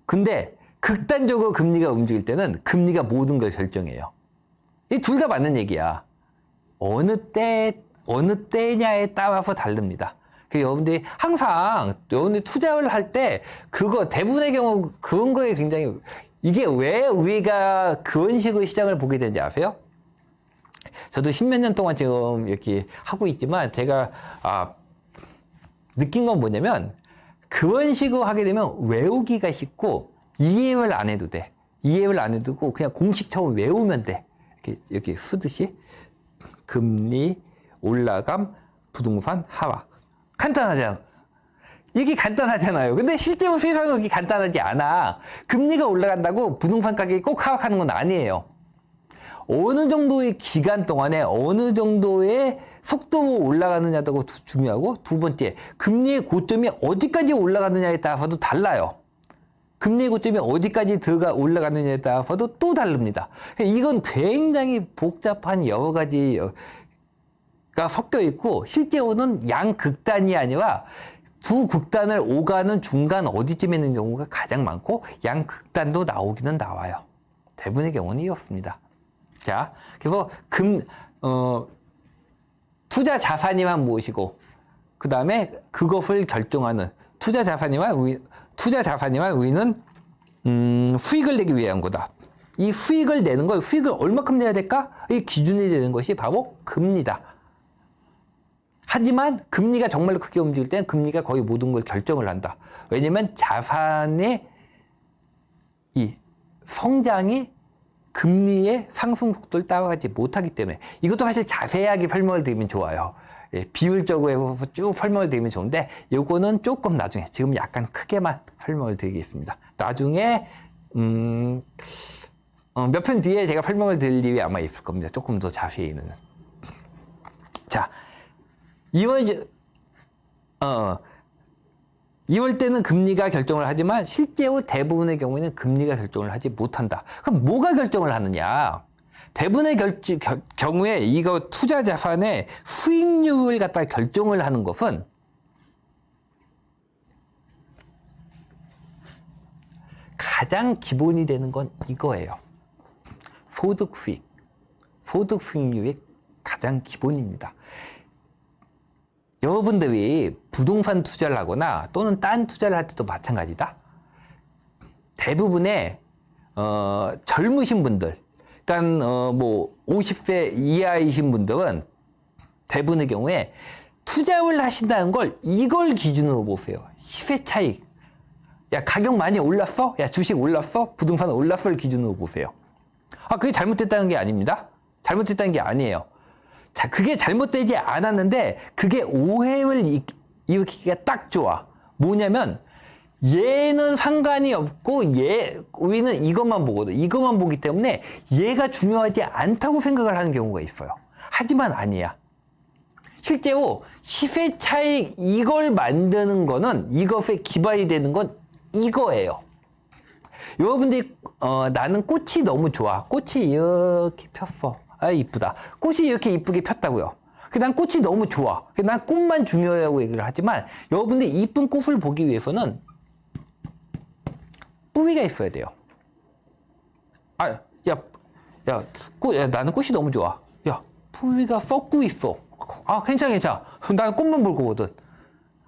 근데 극단적으로 금리가 움직일 때는 금리가 모든 걸 결정해요. 이 둘 다 맞는 얘기야. 어느 때, 어느 때냐에 따라서 다릅니다. 여러분들이 항상 여러분들이 투자를 할 때 그거 대부분의 경우 그런 거에 굉장히 이게 왜 우리가 그런 식으로 시장을 보게 되는지 아세요? 저도 십몇 년 동안 지금 이렇게 하고 있지만 제가 느낀 건 뭐냐면 그런 식으로 하게 되면 외우기가 쉽고 이해를 안 해도 돼. 이해를 안 해도 되고 그냥 공식처럼 외우면 돼. 이렇게 쓰듯이 금리 올라감 부동산 하락. 간단하잖아. 이게 간단하잖아요. 근데 실제로 세상은 그렇게 간단하지 않아. 금리가 올라간다고 부동산 가격이 꼭 하락하는 건 아니에요. 어느 정도의 기간 동안에 어느 정도의 속도로 올라가느냐가 중요하고, 두 번째, 금리의 고점이 어디까지 올라가느냐에 따라서도 달라요. 금리의 고점이 어디까지 올라가느냐에 따라서도 또 다릅니다. 이건 굉장히 복잡한 여러 가지가 섞여 있고, 실제로는 양극단이 아니라 두 극단을 오가는 중간 어디쯤에 있는 경우가 가장 많고, 양극단도 나오기는 나와요. 대부분의 경우는 이렇습니다. 자, 그래서 투자 자산이만 무엇이고, 그 다음에 그것을 결정하는 투자 자산이만 우리는 수익을 내기 위한 거다. 이 수익을 내는 걸, 수익을 얼마큼 내야 될까? 이 기준이 되는 것이 바로 금리다. 하지만 금리가 정말로 크게 움직일 때는 금리가 거의 모든 걸 결정을 한다. 왜냐면 자산의 이 성장이 금리의 상승 속도를 따라가지 못하기 때문에, 이것도 사실 자세하게 설명을 드리면 좋아요. 예, 비율적으로 쭉 설명을 드리면 좋은데, 요거는 조금 나중에, 지금 약간 크게만 설명을 드리겠습니다. 나중에 몇 편 뒤에 제가 설명을 드릴 일이 아마 있을 겁니다. 조금 더 자세히는. 자, 이럴 때는 금리가 결정을 하지만 실제로 대부분의 경우에는 금리가 결정을 하지 못한다. 그럼 뭐가 결정을 하느냐? 대부분의 경우에 이거 투자 자산의 수익률을 갖다 결정을 하는 것은 가장 기본이 되는 건 이거예요. 소득 수익률이 가장 기본입니다. 여러분들이 부동산 투자를 하거나 또는 딴 투자를 할 때도 마찬가지다. 대부분의 젊으신 분들, 그러니까 50세 이하이신 분들은 대부분의 경우에 투자를 하신다는 걸 이걸 기준으로 보세요. 시세 차익. 야, 가격 많이 올랐어? 야, 주식 올랐어? 부동산 올랐어를 기준으로 보세요. 그게 잘못됐다는 게 아닙니다. 잘못됐다는 게 아니에요. 자, 그게 잘못되지 않았는데 그게 오해를 일으키기가 딱 좋아. 뭐냐면 얘는 상관이 없고 우리는 이것만 보거든. 이것만 보기 때문에 얘가 중요하지 않다고 생각을 하는 경우가 있어요. 하지만 아니야. 실제로 시세 차익 이걸 만드는 거는, 이것에 기반이 되는 건 이거예요. 여러분들이 나는 꽃이 너무 좋아. 꽃이 이렇게 폈어. 이쁘다. 꽃이 이렇게 이쁘게 폈다고요. 난 꽃이 너무 좋아. 난 꽃만 중요하다고 얘기를 하지만, 여러분들이 이쁜 꽃을 보기 위해서는 뿌리가 있어야 돼요. 나는 꽃이 너무 좋아. 야, 뿌리가 썩고 있어. 괜찮아. 나는 꽃만 볼 거거든.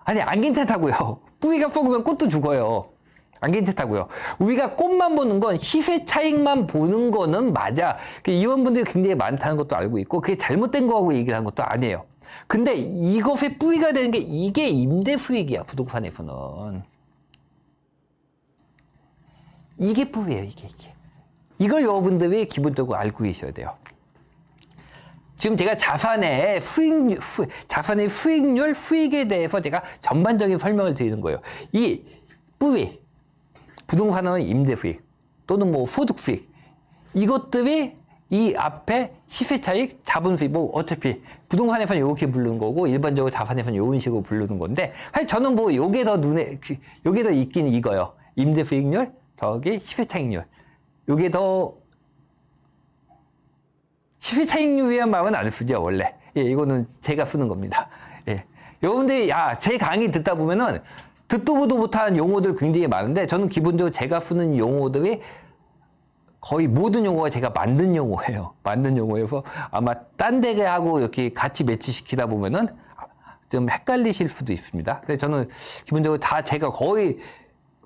아니, 안 괜찮다고요. 뿌리가 썩으면 꽃도 죽어요. 안 괜찮다고요. 우리가 꽃만 보는 건, 시세 차익만 보는 거는 맞아. 이런 분들이 굉장히 많다는 것도 알고 있고, 그게 잘못된 거하고 얘기를 하는 것도 아니에요. 근데 이것의 뿌리가 되는 게 이게 임대 수익이야, 부동산에서는. 이게 뿌리예요, 이게. 이걸 여러분들이 기본적으로 알고 계셔야 돼요. 지금 제가 자산의 수익률, 수익에 대해서 제가 전반적인 설명을 드리는 거예요. 이 뿌리, 부동산은 임대 수익 또는 소득 수익, 이것들이 이 앞에 시세 차익, 자본 수익, 어차피 부동산에서는 이렇게 부르는 거고 일반적으로 자산에서는 이런 식으로 부르는 건데, 사실 저는 요게 더 요게 더 있긴 이거요. 임대 수익률, 저기 시세 차익률. 요게 더 시세 차익률이란 말은 안 쓰죠, 원래. 예, 이거는 제가 쓰는 겁니다. 예. 여러분들이, 제 강의 듣다 보면은 듣도 보도 못한 용어들 굉장히 많은데, 저는 기본적으로 제가 쓰는 용어들이 거의 모든 용어가 제가 만든 용어예요. 만든 용어여서 아마 딴 데하고 이렇게 같이 매치시키다 보면은 좀 헷갈리실 수도 있습니다. 그래서 저는 기본적으로 다 제가 거의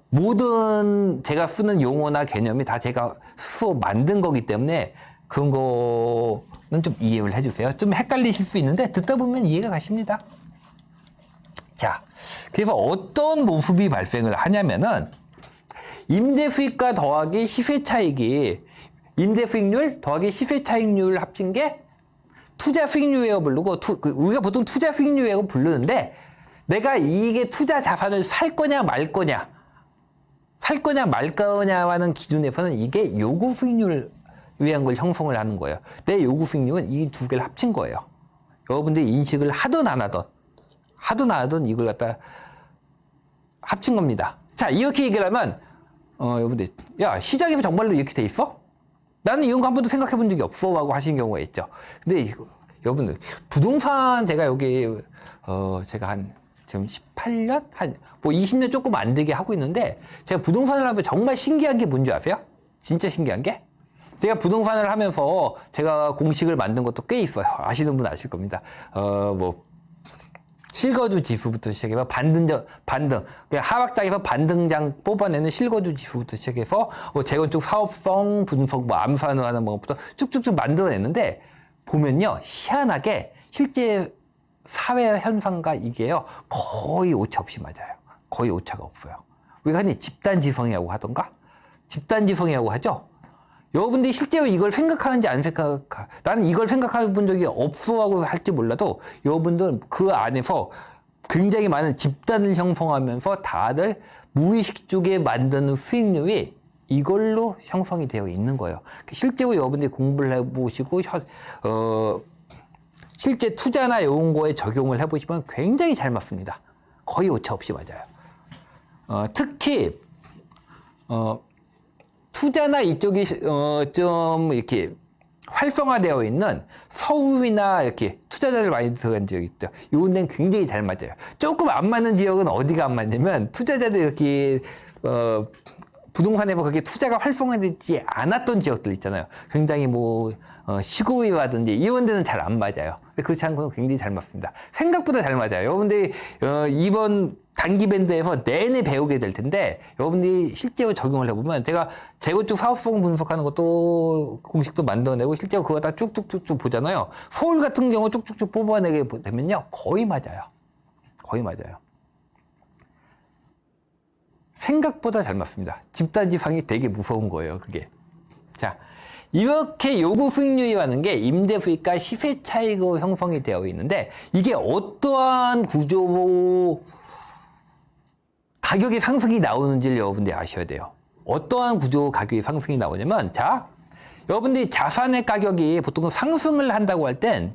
모든 제가 쓰는 용어나 개념이 다 제가 수업 만든 거기 때문에 그런 거는 좀 이해를 해주세요. 좀 헷갈리실 수 있는데 듣다 보면 이해가 가십니다. 자, 그래서 어떤 모습이 발생을 하냐면은 임대 수익과 더하기 시세 차익이 임대 수익률 더하기 시세 차익률 합친 게 투자 수익률이라고 부르고 우리가 보통 투자 수익률이라고 부르는데 내가 이게 투자 자산을 살 거냐 말 거냐 하는 기준에서는 이게 요구 수익률을 위한 걸 형성을 하는 거예요. 내 요구 수익률은 이 두 개를 합친 거예요. 여러분들이 인식을 하든 안 하든 이걸 갖다 합친 겁니다. 자, 이렇게 얘기를 하면 여러분들, 야, 시장에서 정말로 이렇게 돼 있어? 나는 이런 거 한 번도 생각해 본 적이 없어. 라고 하시는 경우가 있죠. 근데 여러분들, 부동산 제가 여기, 제가 지금 18년? 뭐 20년 조금 안 되게 하고 있는데, 제가 부동산을 하면 정말 신기한 게 뭔지 아세요? 진짜 신기한 게? 제가 부동산을 하면서 제가 공식을 만든 것도 꽤 있어요. 아시는 분 아실 겁니다. 실거주 지수부터 시작해서 반등, 하락장에서 반등장 뽑아내는 실거주 지수부터 시작해서 재건축 사업성 분석, 암산을 하는 방법부터 쭉쭉쭉 만들어냈는데 보면요, 희한하게 실제 사회 현상과 이게요 거의 오차 없이 맞아요. 거의 오차가 없어요. 우리가 흔히 집단지성이라고 하던가, 집단지성이라고 하죠. 여러분들이 실제로 이걸 생각하는지 안 생각하, 나는 이걸 생각해 본 적이 없어라고 할지 몰라도 여러분들은 그 안에서 굉장히 많은 집단을 형성하면서 다들 무의식 쪽에 만드는 수익률이 이걸로 형성이 되어 있는 거예요. 실제로 여러분들이 공부를 해보시고, 실제 투자나 이런 거에 적용을 해보시면 굉장히 잘 맞습니다. 거의 오차 없이 맞아요. 특히, 투자나 이쪽이 좀 이렇게 활성화되어 있는 서울이나 이렇게 투자자들 많이 들어간 지역 있죠. 이런 데는 굉장히 잘 맞아요. 조금 안 맞는 지역은 어디가 안 맞냐면 투자자들 이렇게 부동산에 그렇게 투자가 활성화되지 않았던 지역들 있잖아요. 굉장히 시골이라든지 이런 데는 잘 안 맞아요. 그렇지 않고는 굉장히 잘 맞습니다. 생각보다 잘 맞아요. 여러분들이 이번 단기 밴드에서 내내 배우게 될 텐데 여러분들이 실제로 적용을 해보면 제가 재건축 사업성 분석하는 것도 공식도 만들어내고 실제로 그거 다 쭉쭉쭉쭉 보잖아요. 서울 같은 경우 쭉쭉쭉 뽑아내게 되면요 거의 맞아요. 거의 맞아요. 생각보다 잘 맞습니다. 집단지성이 되게 무서운 거예요, 그게. 자, 이렇게 요구 수익률이라는 게 임대 수익과 시세 차익으로 형성이 되어 있는데 이게 어떠한 구조로 가격의 상승이 나오는지를 여러분들이 아셔야 돼요. 어떠한 구조 가격의 상승이 나오냐면, 자, 여러분들이 자산의 가격이 보통 상승을 한다고 할 때,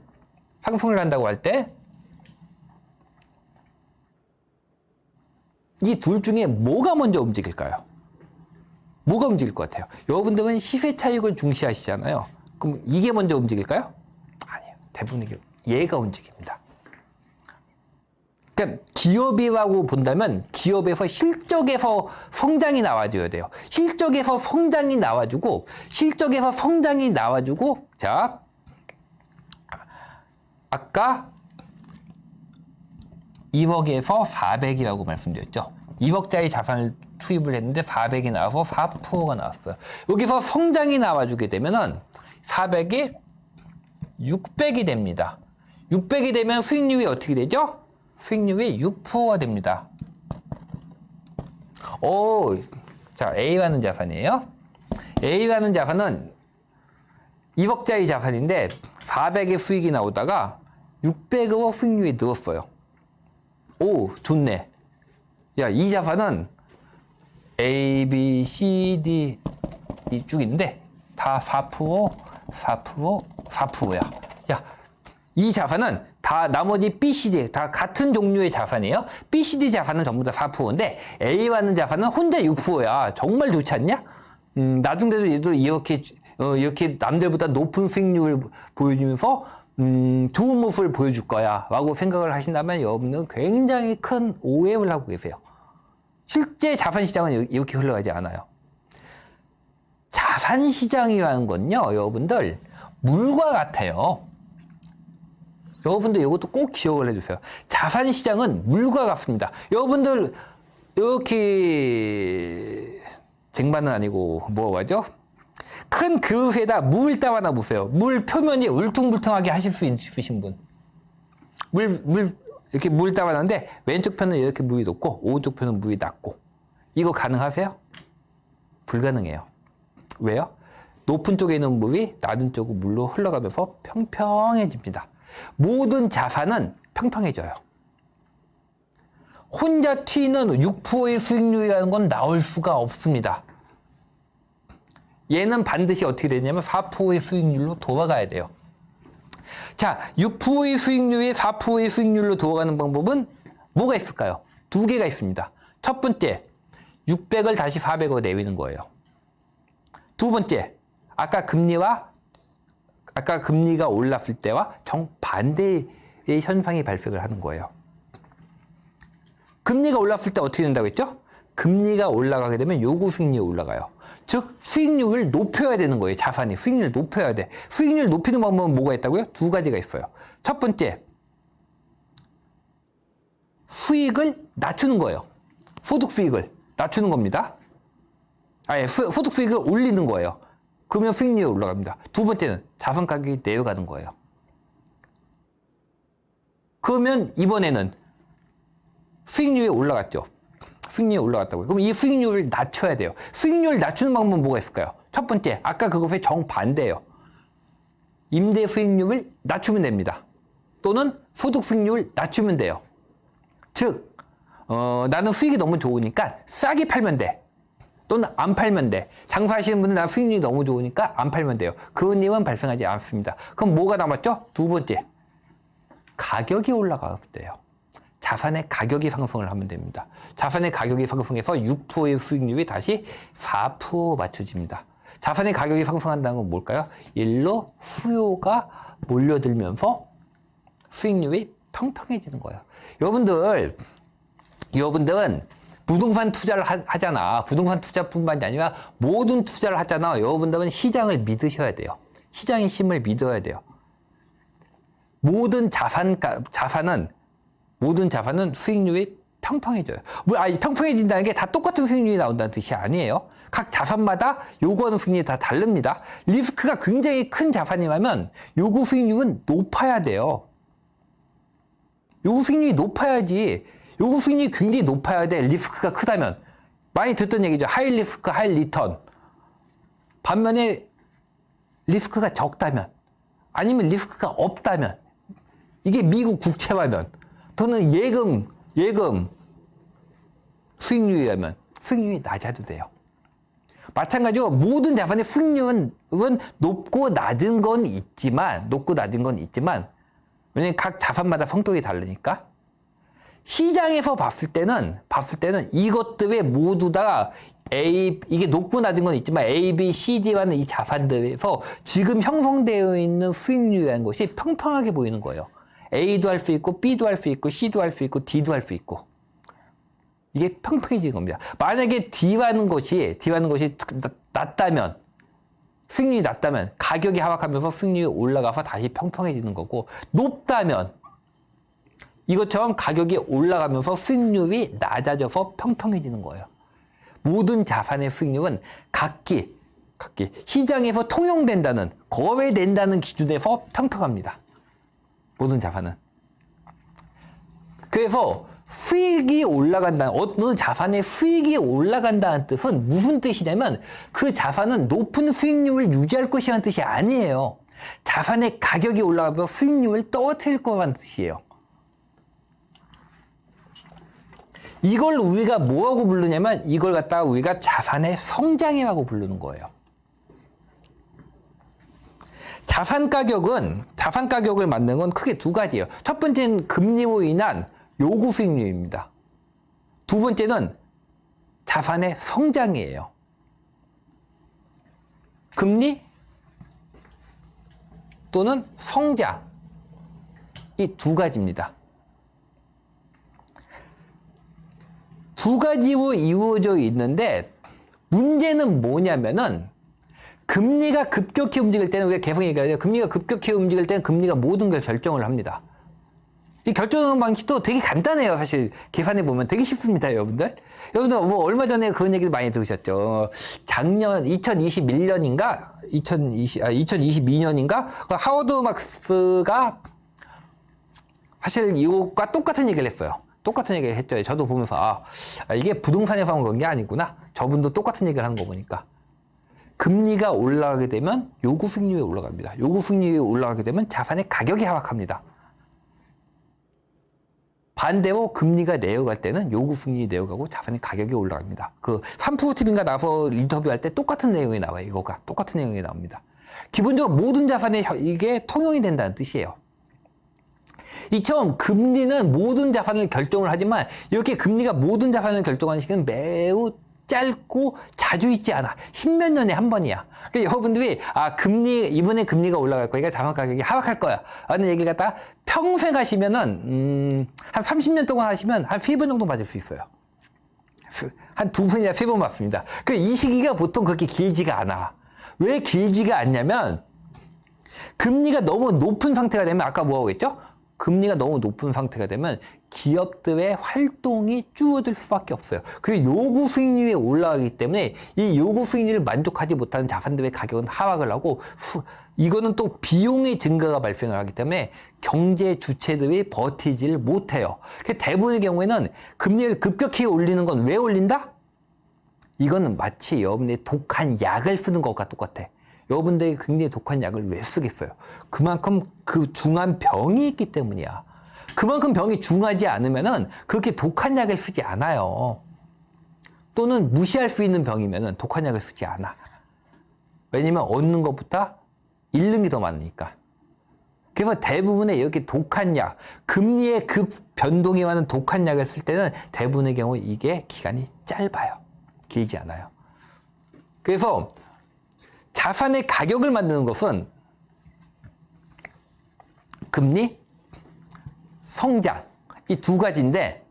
이 둘 중에 뭐가 먼저 움직일까요? 뭐가 움직일 것 같아요? 여러분들은 시세 차익을 중시하시잖아요. 그럼 이게 먼저 움직일까요? 아니에요. 대부분 얘가 움직입니다. 그러니까 기업이라고 본다면 기업에서 실적에서 성장이 나와줘야 돼요. 실적에서 성장이 나와주고, 자, 아까 2억에서 400이라고 말씀드렸죠. 2억짜리 자산을 투입을 했는데 400이 나와서 4%가 나왔어요. 여기서 성장이 나와주게 되면은 400이 600이 됩니다. 600이 되면 수익률이 어떻게 되죠? 수익률이 6%가 됩니다. 자, A라는 자산이에요. A라는 자산은 2억짜리 자산인데 400의 수익이 나오다가 600으로 수익률이 늘었어요. 오, 좋네. 야, 이 자산은 A, B, C, D 이 쭉 있는데 다 4%야. 야, 이 자산은 다 나머지 B, C, D 다 같은 종류의 자산이에요. B, C, D 자산은 전부 다 4%인데 A라는 자산은 혼자 6%야. 정말 좋지 않냐? 나중에도 얘도 이렇게 남들보다 높은 수익률을 보여주면서 좋은 모습을 보여줄 거야 라고 생각을 하신다면 여러분은 굉장히 큰 오해를 하고 계세요. 실제 자산시장은 이렇게 흘러가지 않아요. 자산 시장이라는 건요, 여러분들 물과 같아요. 여러분들 이것도 꼭 기억을 해주세요. 자산 시장은 물과 같습니다. 여러분들 이렇게 쟁반은 아니고 뭐가 하죠? 큰 그릇에다 물 따라놔 보세요. 물 표면이 울퉁불퉁하게 하실 수 있으신 분. 이렇게 물 따라놨는데 왼쪽 편은 이렇게 물이 높고 오른쪽 편은 물이 낮고. 이거 가능하세요? 불가능해요. 왜요? 높은 쪽에 있는 물이 낮은 쪽으로 물로 흘러가면서 평평해집니다. 모든 자산은 평평해져요. 혼자 튀는 6%의 수익률이라는 건 나올 수가 없습니다. 얘는 반드시 어떻게 되냐면 4%의 수익률로 돌아가야 돼요. 자, 6%의 수익률이 4%의 수익률로 돌아가는 방법은 뭐가 있을까요? 두 개가 있습니다. 첫 번째, 600을 다시 400으로 내리는 거예요. 두 번째, 아까 금리가 올랐을 때와 정반대의 현상이 발생을 하는 거예요. 금리가 올랐을 때 어떻게 된다고 했죠? 금리가 올라가게 되면 요구 수익률이 올라가요. 즉 수익률을 높여야 되는 거예요. 자산이 수익률을 높여야 돼. 수익률을 높이는 방법은 뭐가 있다고요? 두 가지가 있어요. 첫 번째, 수익을 낮추는 거예요. 소득 수익을 낮추는 겁니다. 소득 수익을 올리는 거예요. 그러면 수익률이 올라갑니다. 두 번째는 자산 가격이 내려가는 거예요. 그러면 이번에는 수익률이 올라갔죠. 수익률이 올라갔다고요. 그럼 이 수익률을 낮춰야 돼요. 수익률을 낮추는 방법은 뭐가 있을까요? 첫 번째, 아까 그것의 정반대예요. 임대 수익률을 낮추면 됩니다. 또는 소득 수익률을 낮추면 돼요. 즉, 나는 수익이 너무 좋으니까 싸게 팔면 돼. 또는 안 팔면 돼. 장사하시는 분은 나 수익률이 너무 좋으니까 안 팔면 돼요. 그런 일은 발생하지 않습니다. 그럼 뭐가 남았죠? 두 번째, 가격이 올라가면 돼요. 자산의 가격이 상승을 하면 됩니다. 자산의 가격이 상승해서 6%의 수익률이 다시 4% 맞춰집니다. 자산의 가격이 상승한다는 건 뭘까요? 일로 수요가 몰려들면서 수익률이 평평해지는 거예요. 여러분들은 부동산 투자를 하잖아. 부동산 투자뿐만이 아니라 모든 투자를 하잖아. 여러분들은 시장을 믿으셔야 돼요. 시장의 힘을 믿어야 돼요. 모든 자산은 수익률이 평평해져요. 평평해진다는 게 다 똑같은 수익률이 나온다는 뜻이 아니에요. 각 자산마다 요구하는 수익률이 다 다릅니다. 리스크가 굉장히 큰 자산이라면 요구 수익률은 높아야 돼요. 요구 수익률이 높아야지. 요구 수익률이 굉장히 높아야 돼. 리스크가 크다면. 많이 듣던 얘기죠. 하이 리스크, 하이 리턴. 반면에 리스크가 적다면, 아니면 리스크가 없다면, 이게 미국 국채라면, 또는 예금 수익률이라면 수익률이 낮아도 돼요. 마찬가지로 모든 자산의 수익률은 높고 낮은 건 있지만 왜냐면 각 자산마다 성격이 다르니까 시장에서 봤을 때는 이것들의 모두 다 이게 높고 낮은 건 있지만 A, B, C, D라는 이 자산들에서 지금 형성되어 있는 수익률이라는 것이 평평하게 보이는 거예요. A도 할 수 있고 B도 할 수 있고 C도 할 수 있고 D도 할 수 있고 이게 평평해지는 겁니다. 만약에 D라는 것이 낮다면 수익률이 낮다면 가격이 하락하면서 수익률이 올라가서 다시 평평해지는 거고 높다면 이것처럼 가격이 올라가면서 수익률이 낮아져서 평평해지는 거예요. 모든 자산의 수익률은 각기 시장에서 통용된다는 거래된다는 기준에서 평평합니다. 모든 자산은. 그래서 수익이 올라간다는, 어느 자산의 수익이 올라간다는 뜻은 무슨 뜻이냐면 그 자산은 높은 수익률을 유지할 것이라는 뜻이 아니에요. 자산의 가격이 올라가면 수익률을 떨어뜨릴 거라는 뜻이에요. 이걸 우리가 뭐라고 부르냐면 이걸 갖다가 우리가 자산의 성장이라고 부르는 거예요. 자산 가격을 만드는 건 크게 두 가지예요. 첫 번째는 금리로 인한 요구 수익률입니다. 두 번째는 자산의 성장이에요. 금리 또는 성장, 이 두 가지입니다. 두 가지로 이루어져 있는데 문제는 뭐냐면은 금리가 급격히 움직일 때는 우리가 계속 얘기하죠. 금리가 급격히 움직일 때는 금리가 모든 걸 결정을 합니다. 이 결정 방식도 되게 간단해요. 사실 계산해 보면 되게 쉽습니다, 여러분들. 여러분들 뭐 얼마 전에 그런 얘기도 많이 들으셨죠. 작년 2021년인가 2022년인가 하워드 막스가 사실 이것과 똑같은 얘기를 했어요. 똑같은 얘기를 했죠. 저도 보면서 이게 부동산에서 온 건 게 아니구나. 저분도 똑같은 얘기를 하는 거 보니까. 금리가 올라가게 되면 요구 수익률이 올라갑니다. 요구 수익률이 올라가게 되면 자산의 가격이 하락합니다. 반대로 금리가 내려갈 때는 요구 수익률이 내려가고 자산의 가격이 올라갑니다. 그 3프로TV인가 나서 인터뷰할 때 똑같은 내용이 나와요. 이거가 똑같은 내용이 나옵니다. 기본적으로 모든 자산에 이게 통용이 된다는 뜻이에요. 이처럼 금리는 모든 자산을 결정을 하지만 이렇게 금리가 모든 자산을 결정하는 시기는 매우 짧고 자주 있지 않아. 십몇 년에 한 번이야. 그러니까 여러분들이 이번에 금리가 올라갈 거니까 자산 가격이 하락할 거야 라는 얘기를 갖다가 평생 하시면은 한 30년 동안 하시면 한 3번 정도 맞을 수 있어요. 한 2번이나 3번 맞습니다. 이 시기가 보통 그렇게 길지가 않아. 왜 길지가 않냐면 금리가 너무 높은 상태가 되면 아까 뭐라고 했죠? 금리가 너무 높은 상태가 되면 기업들의 활동이 줄어들 수밖에 없어요. 그리고 요구 수익률이 올라가기 때문에 이 요구 수익률을 만족하지 못하는 자산들의 가격은 하락을 하고 이거는 또 비용의 증가가 발생을 하기 때문에 경제 주체들이 버티지를 못해요. 대부분의 경우에는 금리를 급격히 올리는 건 왜 올린다? 이거는 마치 여러분의 독한 약을 쓰는 것과 똑같아. 여러분들이 굉장히 독한 약을 왜 쓰겠어요? 그만큼 그 중한 병이 있기 때문이야. 그만큼 병이 중하지 않으면은 그렇게 독한 약을 쓰지 않아요. 또는 무시할 수 있는 병이면은 독한 약을 쓰지 않아. 왜냐면 얻는 것보다 잃는 게 더 많으니까. 그래서 대부분의 이렇게 독한 약, 금리의 급 변동이 많은 독한 약을 쓸 때는 대부분의 경우 이게 기간이 짧아요. 길지 않아요. 그래서 자산의 가격을 만드는 것은 금리, 성장 이 두 가지인데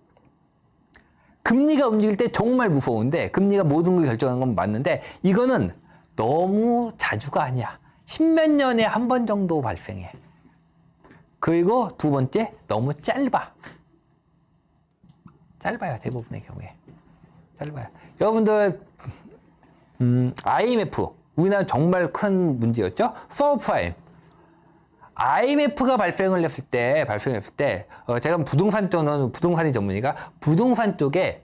금리가 움직일 때 정말 무서운데 금리가 모든 걸 결정하는 건 맞는데 이거는 너무 자주가 아니야. 십몇 년에 한 번 정도 발생해. 그리고 두 번째 너무 짧아. 짧아요. 대부분의 경우에. 짧아요. 여러분들 IMF 우리나라 정말 큰 문제였죠. 서브프라임. IMF가 발생을 했을 때 제가 부동산이 전문이니까 부동산 쪽에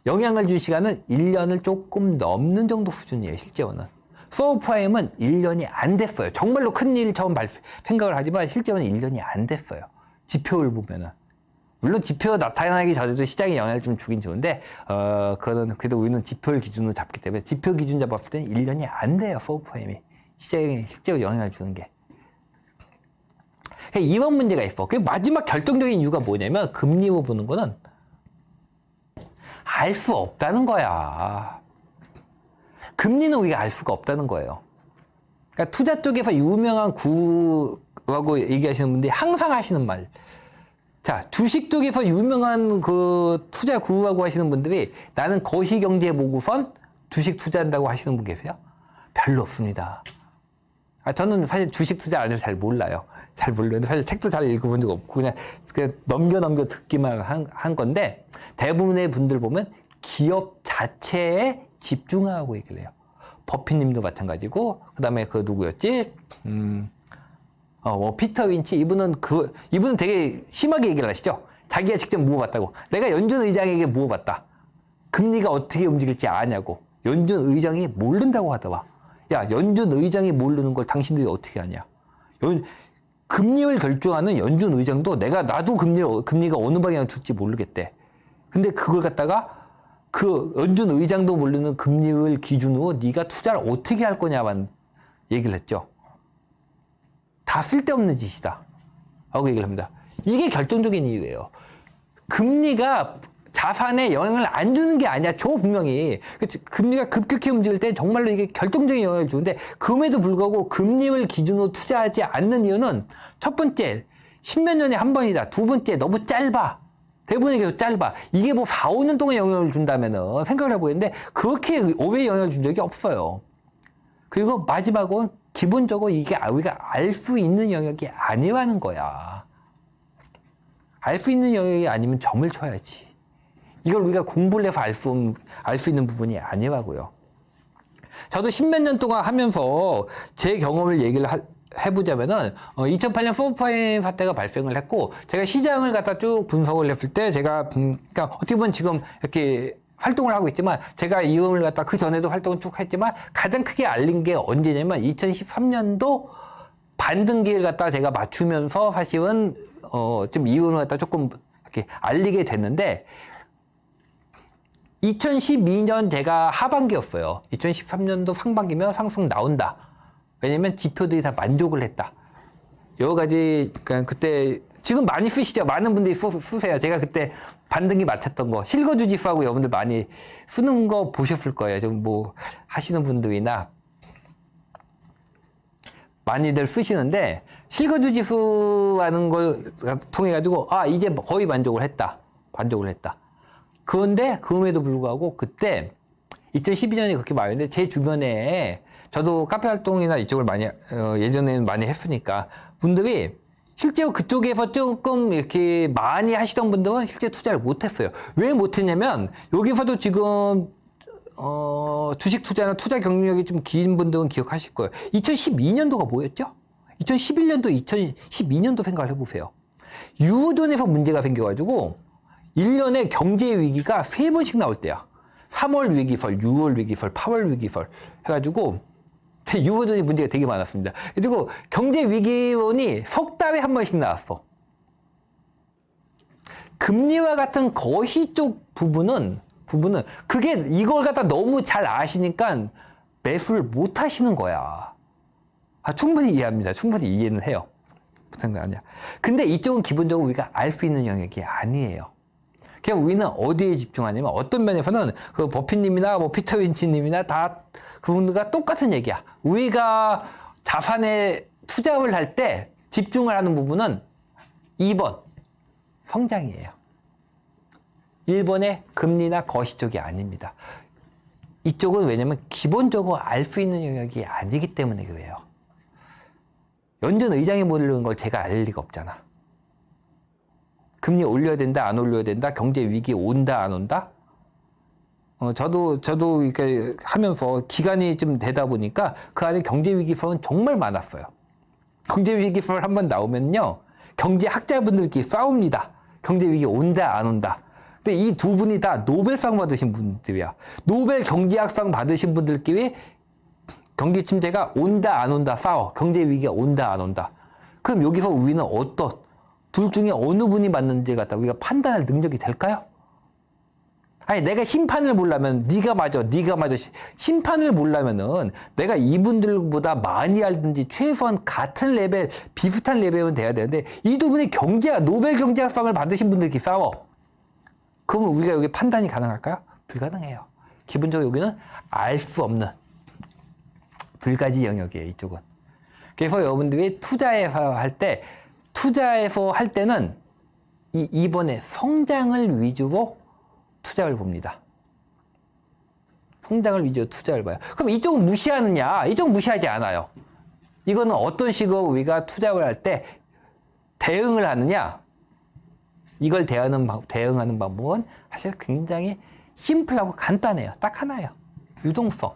영향을 준 시간은 1년을 조금 넘는 정도 수준이에요. 실제로는. 서브프라임은 1년이 안 됐어요. 정말로 큰일 처음 생각을 하지만 실제로는 1년이 안 됐어요. 지표를 보면은. 물론 지표가 나타나기 전에도 시장에 영향을 좀 주긴 좋은데, 그거는, 그래도 우리는 지표를 기준으로 잡기 때문에, 지표 기준 잡았을 때는 1년이 안 돼요, 서브프라임이. 시장에 실제로 영향을 주는 게. 이런 문제가 있어. 그 마지막 결정적인 이유가 뭐냐면, 금리로 보는 거는, 알 수 없다는 거야. 금리는 우리가 알 수가 없다는 거예요. 그러니까 투자 쪽에서 유명한 구라고 얘기하시는 분들이 항상 하시는 말. 자, 주식 쪽에서 유명한 그 투자 구라고 하시는 분들이 나는 거시경제 보고선 주식 투자한다고 하시는 분 계세요? 별로 없습니다. 저는 사실 주식 투자 안 해서 잘 몰라요. 잘 모르는데 사실 책도 잘 읽어본 적 없고 그냥 넘겨 듣기만 한 건데 대부분의 분들 보면 기업 자체에 집중하고 얘기를 해요. 버핏님도 마찬가지고 그다음에 그 누구였지? 피터 윈치 이분은 되게 심하게 얘기를 하시죠. 자기가 직접 물어봤다고. 내가 연준 의장에게 물어봤다. 금리가 어떻게 움직일지 아냐고. 연준 의장이 모른다고 하더라. 야, 연준 의장이 모르는 걸 당신들이 어떻게 아냐? 금리를 결정하는 연준 의장도 나도 금리가 어느 방향으로 둘지 모르겠대. 근데 그걸 갖다가 그 연준 의장도 모르는 금리를 기준으로 네가 투자를 어떻게 할 거냐만 얘기를 했죠. 다 쓸데없는 짓이다 라고 얘기를 합니다. 이게 결정적인 이유예요. 금리가 자산에 영향을 안 주는 게 아니야. 분명히. 금리가 급격히 움직일 때 정말로 이게 결정적인 영향을 주는데 그럼에도 불구하고 금리를 기준으로 투자하지 않는 이유는 첫 번째, 십몇 년에 한 번이다. 두 번째, 너무 짧아. 대부분이 계속 짧아. 이게 뭐 4, 5년 동안 영향을 준다면은 생각을 해보겠는데 그렇게 오래 영향을 준 적이 없어요. 그리고 마지막은 기본적으로 이게 우리가 알 수 있는 영역이 아니라는 거야. 알 수 있는 영역이 아니면 점을 쳐야지. 이걸 우리가 공부를 해서 알 수 있는 부분이 아니라고요. 저도 십몇 년 동안 하면서 제 경험을 얘기를 해보자면은 2008년 서브프라임 사태가 발생을 했고 제가 시장을 갖다 쭉 분석을 했을 때 제가 그러니까 어떻게 보면 지금 이렇게 활동을 하고 있지만 제가 이음을 갖다 그 전에도 활동을 쭉 했지만 가장 크게 알린 게 언제냐면 2013년도 반등기를 갖다 제가 맞추면서 사실은 좀 이음을 갖다 조금 이렇게 알리게 됐는데 2012년 제가 하반기였어요. 2013년도 상반기면 상승 나온다. 왜냐면 지표들이 다 만족을 했다. 여러 가지, 그러니까 그때, 지금 많이 쓰시죠? 많은 분들이 쓰세요. 제가 그때 반등기 맞췄던 거, 실거주 지수하고 여러분들 많이 쓰는 거 보셨을 거예요. 좀 뭐 하시는 분들이나 많이들 쓰시는데, 실거주 지수라는 걸 통해가지고, 이제 거의 만족을 했다. 만족을 했다. 그런데, 그럼에도 불구하고 그때 2012년에 그렇게 말했는데, 제 주변에 저도 카페 활동이나 이쪽을 많이, 예전에는 많이 했으니까, 분들이 실제로 그쪽에서 조금 이렇게 많이 하시던 분들은 실제 투자를 못 했어요. 왜 못 했냐면, 여기서도 지금, 주식 투자나 투자 경력이 좀 긴 분들은 기억하실 거예요. 2012년도가 뭐였죠? 2011년도, 2012년도 생각을 해보세요. 유로존에서 문제가 생겨가지고, 1년에 경제 위기가 3번씩 나올 때야. 3월 위기설, 6월 위기설, 8월 위기설 해가지고 유로존이 문제가 되게 많았습니다. 그리고 경제 위기론이 석 달에 한 번씩 나왔어. 금리와 같은 거시 쪽 부분은 그게 이걸 갖다 너무 잘 아시니까 매수를 못 하시는 거야. 충분히 이해합니다. 충분히 이해는 해요. 못한 거 아니야. 근데 이쪽은 기본적으로 우리가 알 수 있는 영역이 아니에요. 그냥 우리는 어디에 집중하냐면 어떤 면에서는 그 버핏님이나 뭐 피터 윈치님이나 다 그분들과 똑같은 얘기야. 우리가 자산에 투자를 할 때 집중을 하는 부분은 2번 성장이에요. 1번의 금리나 거시 쪽이 아닙니다. 이쪽은 왜냐면 기본적으로 알 수 있는 영역이 아니기 때문에 그래요. 연준 의장이 모르는 걸 제가 알 리가 없잖아. 금리 올려야 된다, 안 올려야 된다, 경제 위기 온다, 안 온다? 저도 이렇게 하면서 기간이 좀 되다 보니까 그 안에 경제 위기설은 정말 많았어요. 경제 위기설 한번 나오면요, 경제 학자분들끼리 싸웁니다. 경제 위기 온다, 안 온다. 근데 이 두 분이 다 노벨상 받으신 분들이야. 노벨 경제학상 받으신 분들끼리 경기 침체가 온다, 안 온다 싸워. 경제 위기가 온다, 안 온다. 그럼 여기서 우리는 둘 중에 어느 분이 맞는지를 갖다 우리가 판단할 능력이 될까요? 아니, 내가 심판을 보려면 네가 맞아. 심판을 보려면은 내가 이분들보다 많이 알든지 최소한 같은 레벨, 비슷한 레벨은 돼야 되는데 이 두 분이 노벨 경제학상을 받으신 분들끼리 싸워. 그러면 우리가 여기 판단이 가능할까요? 불가능해요. 기본적으로 여기는 알 수 없는 불가지 영역이에요, 이쪽은. 그래서 여러분들이 투자해서 할 때는 이번에 성장을 위주로 투자를 봅니다. 성장을 위주로 투자를 봐요. 그럼 이쪽은 무시하느냐? 이쪽은 무시하지 않아요. 이거는 어떤 식으로 우리가 투자를 할 때 대응을 하느냐? 이걸 대응하는 방법은 사실 굉장히 심플하고 간단해요. 딱 하나예요. 유동성.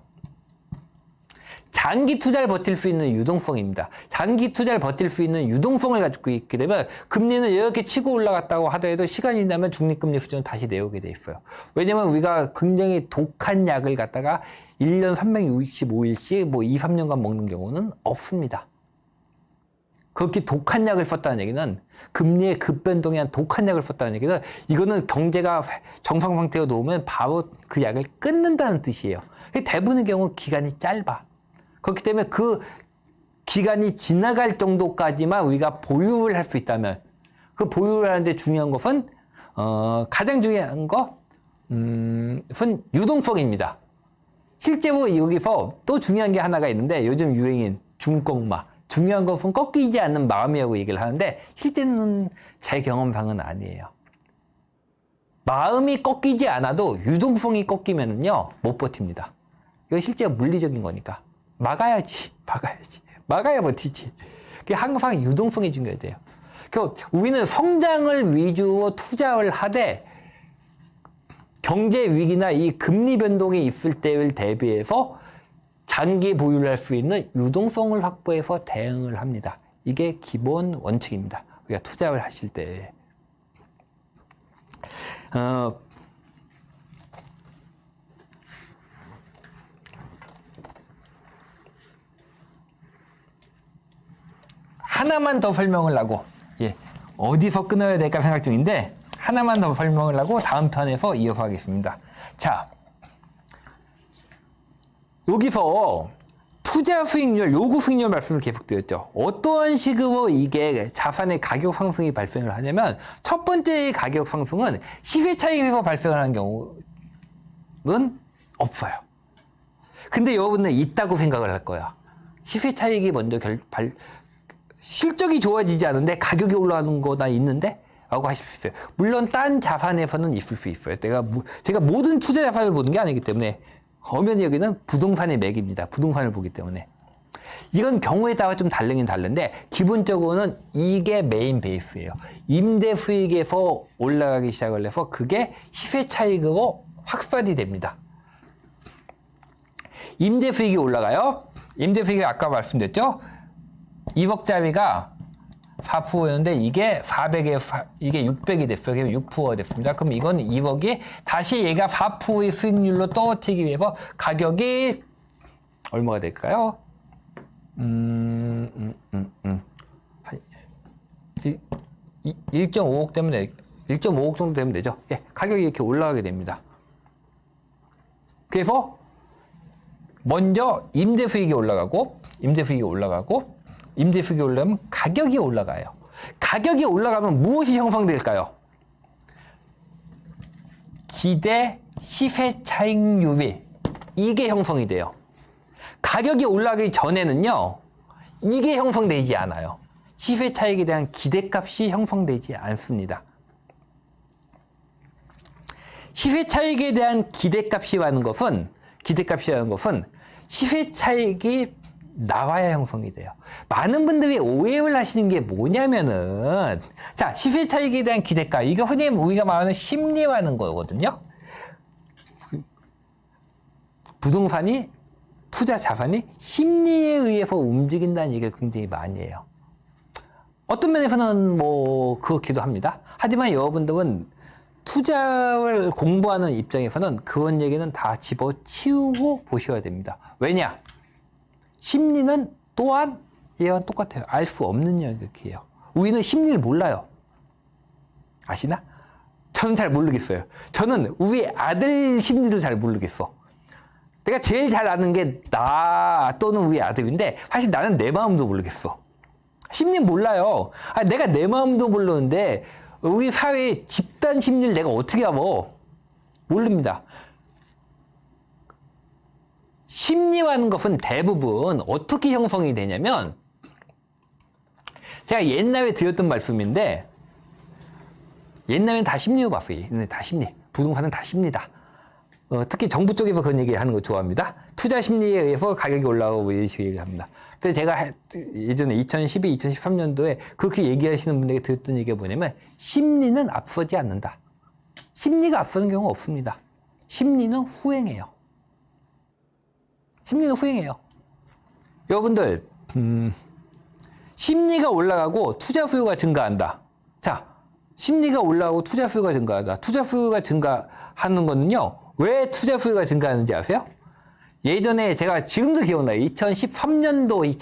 장기 투자를 버틸 수 있는 유동성입니다. 장기 투자를 버틸 수 있는 유동성을 가지고 있게 되면 금리는 이렇게 치고 올라갔다고 하더라도 시간이 지나면 중립금리 수준은 다시 내려오게 돼 있어요. 왜냐면 우리가 굉장히 독한 약을 갖다가 1년 365일씩 뭐 2, 3년간 먹는 경우는 없습니다. 그렇게 독한 약을 썼다는 얘기는 금리의 급변동에 한 독한 약을 썼다는 얘기는 이거는 경제가 정상 상태로 놓으면 바로 그 약을 끊는다는 뜻이에요. 대부분의 경우 기간이 짧아. 그렇기 때문에 그 기간이 지나갈 정도까지만 우리가 보유를 할 수 있다면 그 보유를 하는데 중요한 것은 가장 중요한 것은 유동성입니다. 실제로 여기서 또 중요한 게 하나가 있는데 요즘 유행인 중꺾마. 중요한 것은 꺾이지 않는 마음이라고 얘기를 하는데 실제는 제 경험상은 아니에요. 마음이 꺾이지 않아도 유동성이 꺾이면은요 못 버팁니다. 이거 실제 물리적인 거니까. 막아야지. 막아야 버티지. 그게 항상 유동성이 중요해요. 그 우리는 성장을 위주로 투자를 하되 경제 위기나 이 금리 변동이 있을 때를 대비해서 장기 보유를 할 수 있는 유동성을 확보해서 대응을 합니다. 이게 기본 원칙입니다. 우리가 투자를 하실 때. 하나만 더 설명을 하고, 예, 어디서 끊어야 될까 생각 중인데, 하나만 더 설명을 하고 다음 편에서 이어서 하겠습니다. 자, 여기서 투자 수익률, 요구 수익률 말씀을 계속 드렸죠. 어떠한 식으로 이게 자산의 가격 상승이 발생을 하냐면, 첫 번째 가격 상승은 시세 차익에서 발생을 하는 경우는 없어요. 근데 여러분은 있다고 생각을 할 거야. 시세 차익이 먼저 실적이 좋아지지 않은데 가격이 올라가는 거나 있는데? 라고 하실 수 있어요. 물론 딴 자산에서는 있을 수 있어요. 제가 모든 투자 자산을 보는 게 아니기 때문에 엄연히 여기는 부동산의 맥입니다. 부동산을 보기 때문에. 이건 경우에 따라 좀 다르긴 다른데 기본적으로는 이게 메인 베이스예요. 임대 수익에서 올라가기 시작을 해서 그게 시세 차익으로 확산이 됩니다. 임대 수익이 올라가요. 임대 수익이 아까 말씀드렸죠. 2억짜리가 4%였는데 이게 400에 이게 600이 됐어요. 6%가 됐습니다. 그럼 이건 2억이 다시 얘가 4%의 수익률로 떨어뜨리기 위해서 가격이 얼마가 될까요? 1.5억 때문에 1.5억 정도 되면 되죠. 예, 가격이 이렇게 올라가게 됩니다. 그래서 먼저 임대 수익이 올라가고 임대 수익이 올라가면 가격이 올라가요. 가격이 올라가면 무엇이 형성될까요? 기대 시세 차익률이 이게 형성이 돼요. 가격이 올라가기 전에는요. 이게 형성되지 않아요. 시세 차익에 대한 기대값이 형성되지 않습니다. 시세 차익에 대한 기대값이라는 것은 시세 차익이 나와야 형성이 돼요. 많은 분들이 오해를 하시는 게 뭐냐면은, 자, 시세 차익에 대한 기대값. 이거 흔히 우리가 말하는 심리라는 거거든요. 부동산이, 투자 자산이 심리에 의해서 움직인다는 얘기를 굉장히 많이 해요. 어떤 면에서는 뭐, 그렇기도 합니다. 하지만 여러분들은 투자를 공부하는 입장에서는 그런 얘기는 다 집어치우고 보셔야 됩니다. 왜냐? 심리는 또한 얘와 똑같아요. 알 수 없는 영역이에요. 우리는 심리를 몰라요. 아시나? 저는 잘 모르겠어요. 저는 우리 아들 심리도 잘 모르겠어. 내가 제일 잘 아는 게 나 또는 우리 아들인데 사실 나는 내 마음도 모르겠어. 심리 몰라요. 내가 내 마음도 모르는데 우리 사회의 집단 심리를 내가 어떻게 알아? 모릅니다. 심리라는 것은 대부분 어떻게 형성이 되냐면 제가 옛날에 드렸던 말씀인데 옛날엔 다 심리로 봤어요. 다 심리. 부동산은 다 심리다. 특히 정부 쪽에서 그런 얘기 하는 거 좋아합니다. 투자 심리에 의해서 가격이 올라가고 이렇게 얘기합니다. 그래서 제가 예전에 2012, 2013년도에 그렇게 얘기하시는 분에게 들었던 얘기가 뭐냐면 심리는 앞서지 않는다. 심리가 앞서는 경우가 없습니다. 심리는 후행해요. 심리는 후행해요. 여러분들, 심리가 올라가고 투자 수요가 증가한다. 자, 심리가 올라가고 투자 수요가 증가한다. 투자 수요가 증가하는 거는요, 왜 투자 수요가 증가하는지 아세요? 예전에 제가 지금도 기억나요. 2013년도,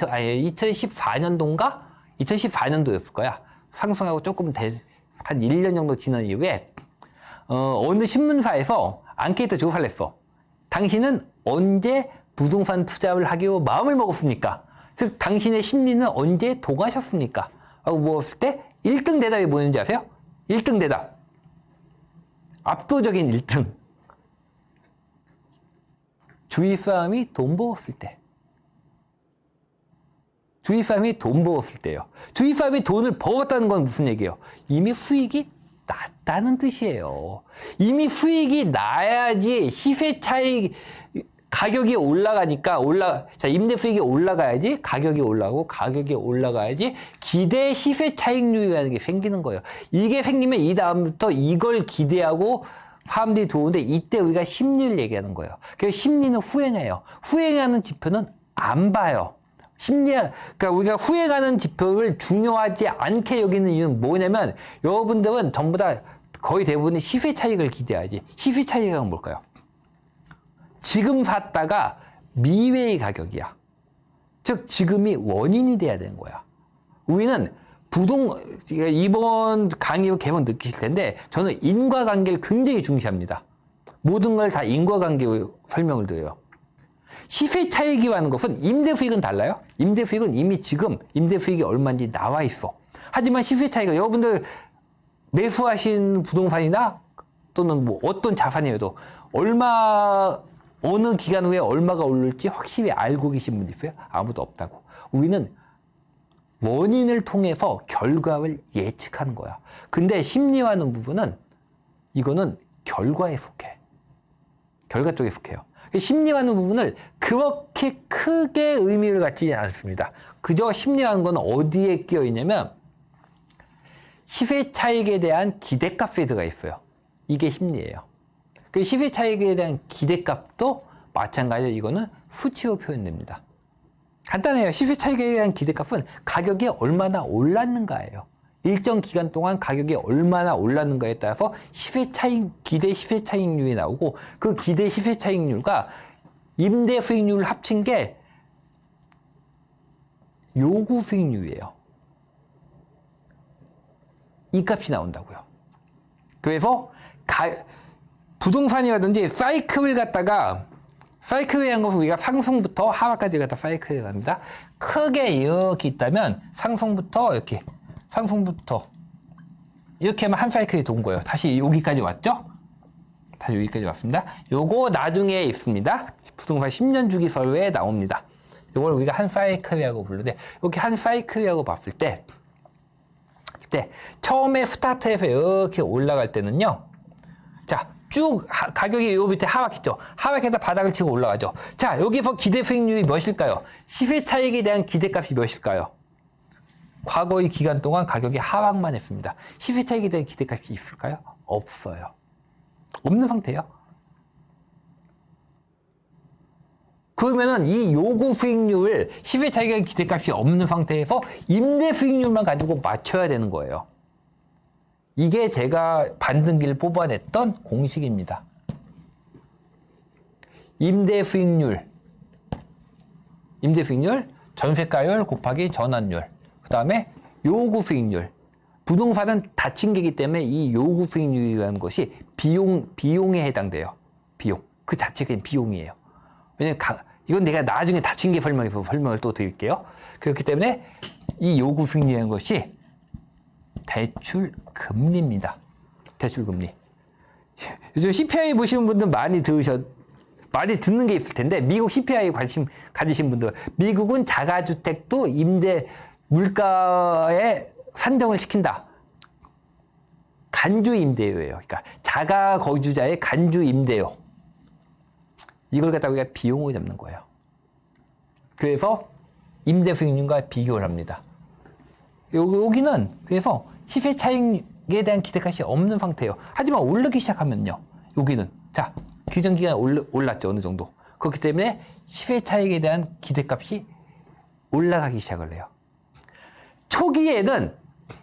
2014년도인가? 2014년도였을 거야. 상승하고 조금 한 1년 정도 지난 이후에, 어느 신문사에서 앙케이트 조사를 했어. 당신은 언제 부동산 투자를 하기로 마음을 먹었습니까? 즉, 당신의 심리는 언제 동하셨습니까? 라고 물었을 때 1등 대답이 뭐였는지 아세요? 1등 대답. 압도적인 1등. 주위 사람이 돈 벌었을 때. 주위 사람이 돈 벌었을 때요. 주위 사람이 돈을 벌었다는 건 무슨 얘기예요? 이미 수익이 났다는 뜻이에요. 이미 수익이 나야지 시세 차익 가격이 올라가니까 자, 임대 수익이 올라가야지 가격이 올라가고 가격이 올라가야지 기대 시세 차익률이라는 게 생기는 거예요. 이게 생기면 이 다음부터 이걸 기대하고 사람들이 들어오는데 이때 우리가 심리를 얘기하는 거예요. 그래서 심리는 후행해요. 후행하는 지표는 안 봐요. 그러니까 우리가 후행하는 지표를 중요하지 않게 여기는 이유는 뭐냐면 여러분들은 전부 다 거의 대부분이 시세 차익을 기대하지. 시세 차익은 뭘까요? 지금 샀다가 미래의 가격이야. 즉 지금이 원인이 돼야 되는 거야. 우리는 이번 강의로 계속 느끼실 텐데 저는 인과관계를 굉장히 중시합니다. 모든 걸 다 인과관계로 설명을 드려요. 시세 차익이라는 것은 임대 수익은 달라요. 임대 수익은 이미 지금 임대 수익이 얼마인지 나와 있어. 하지만 시세 차익은 여러분들 매수하신 부동산이나 또는 뭐 어떤 자산이어도 어느 기간 후에 얼마가 오를지 확실히 알고 계신 분 있어요? 아무도 없다고. 우리는 원인을 통해서 결과를 예측하는 거야. 근데 심리화하는 부분은 이거는 결과에 속해. 결과 쪽에 속해요. 심리화하는 부분을 그렇게 크게 의미를 갖지 않습니다. 그저 심리화하는 건 어디에 끼어 있냐면 시세 차익에 대한 기대값에 들어가 있어요. 이게 심리예요. 그 시세 차익에 대한 기대값도 마찬가지로 이거는 수치로 표현됩니다. 간단해요. 시세 차익에 대한 기대값은 가격이 얼마나 올랐는가예요. 일정 기간 동안 가격이 얼마나 올랐는가에 따라서 기대 시세 차익률이 나오고 그 기대 시세 차익률과 임대 수익률을 합친 게 요구 수익률이에요. 이 값이 나온다고요. 그래서 부동산이라든지 사이클을 갖다가 사이클에 한 것은 우리가 상승부터 하락까지 갖다 사이클에 갑니다. 크게 이렇게 있다면 상승부터 이렇게 하면 한 사이클이 돈 거예요. 다시 여기까지 왔죠? 다시 여기까지 왔습니다. 요거 나중에 있습니다. 부동산 10년 주기설에 나옵니다. 요걸 우리가 한 사이클이라고 부르는데 이렇게 한 사이클이라고 봤을 때 처음에 스타트에서 이렇게 올라갈 때는요. 자, 쭉 가격이 요 밑에 하락했죠. 하락해서 바닥을 치고 올라가죠. 자, 여기서 기대 수익률이 몇일까요? 시세 차익에 대한 기대값이 몇일까요? 과거의 기간 동안 가격이 하락만 했습니다. 시세 차익에 대한 기대값이 있을까요? 없어요. 없는 상태예요. 그러면은 이 요구 수익률을 시세 차익에 대한 기대값이 없는 상태에서 임대 수익률만 가지고 맞춰야 되는 거예요. 이게 제가 반등기를 뽑아냈던 공식입니다. 임대 수익률, 전세가율 곱하기 전환율, 그 다음에 요구 수익률. 부동산은 닫힌 게이기 때문에 이 요구 수익률이라는 것이 비용에 해당돼요. 비용. 그 자체가 비용이에요. 왜냐면 이건 내가 나중에 닫힌 게 설명을 또 드릴게요. 그렇기 때문에 이 요구 수익률이라는 것이 대출 금리입니다. 대출 금리. 요즘 CPI 보시는 분들 많이 듣는 게 있을 텐데, 미국 CPI 관심 가지신 분들, 미국은 자가주택도 임대 물가에 산정을 시킨다. 간주 임대료예요. 그러니까 자가 거주자의 간주 임대료. 이걸 갖다가 우리가 비용을 잡는 거예요. 그래서 임대 수익률과 비교를 합니다. 여기는 그래서 시세 차익에 대한 기대값이 없는 상태예요. 하지만 오르기 시작하면요. 여기는 자, 기존 기간에 올랐죠. 어느 정도. 그렇기 때문에 시세 차익에 대한 기대값이 올라가기 시작을 해요.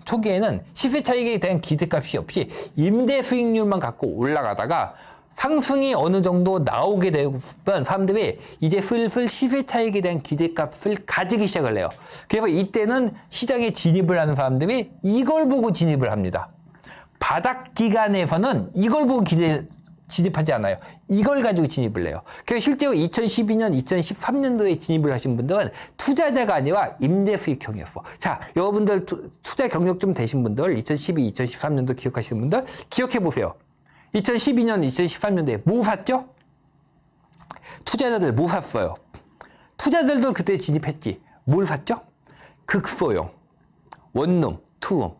초기에는 시세 차익에 대한 기대값이 없이 임대 수익률만 갖고 올라가다가 상승이 어느 정도 나오게 되면 사람들이 이제 슬슬 시세 차익에 대한 기대값을 가지기 시작을 해요. 그래서 이때는 시장에 진입을 하는 사람들이 이걸 보고 진입을 합니다. 바닥 기간에서는 이걸 보고 진입하지 않아요. 이걸 가지고 진입을 해요. 그래서 실제로 2012년, 2013년도에 진입을 하신 분들은 투자자가 아니라 임대 수익형이었어. 자, 여러분들 투자 경력 좀 되신 분들, 2012, 2013년도 기억하시는 분들 기억해 보세요. 2012년, 2013년도에 뭐 샀죠? 투자자들 뭐 샀어요? 투자자들도 그때 진입했지. 뭘 샀죠? 극소형, 원룸, 투룸.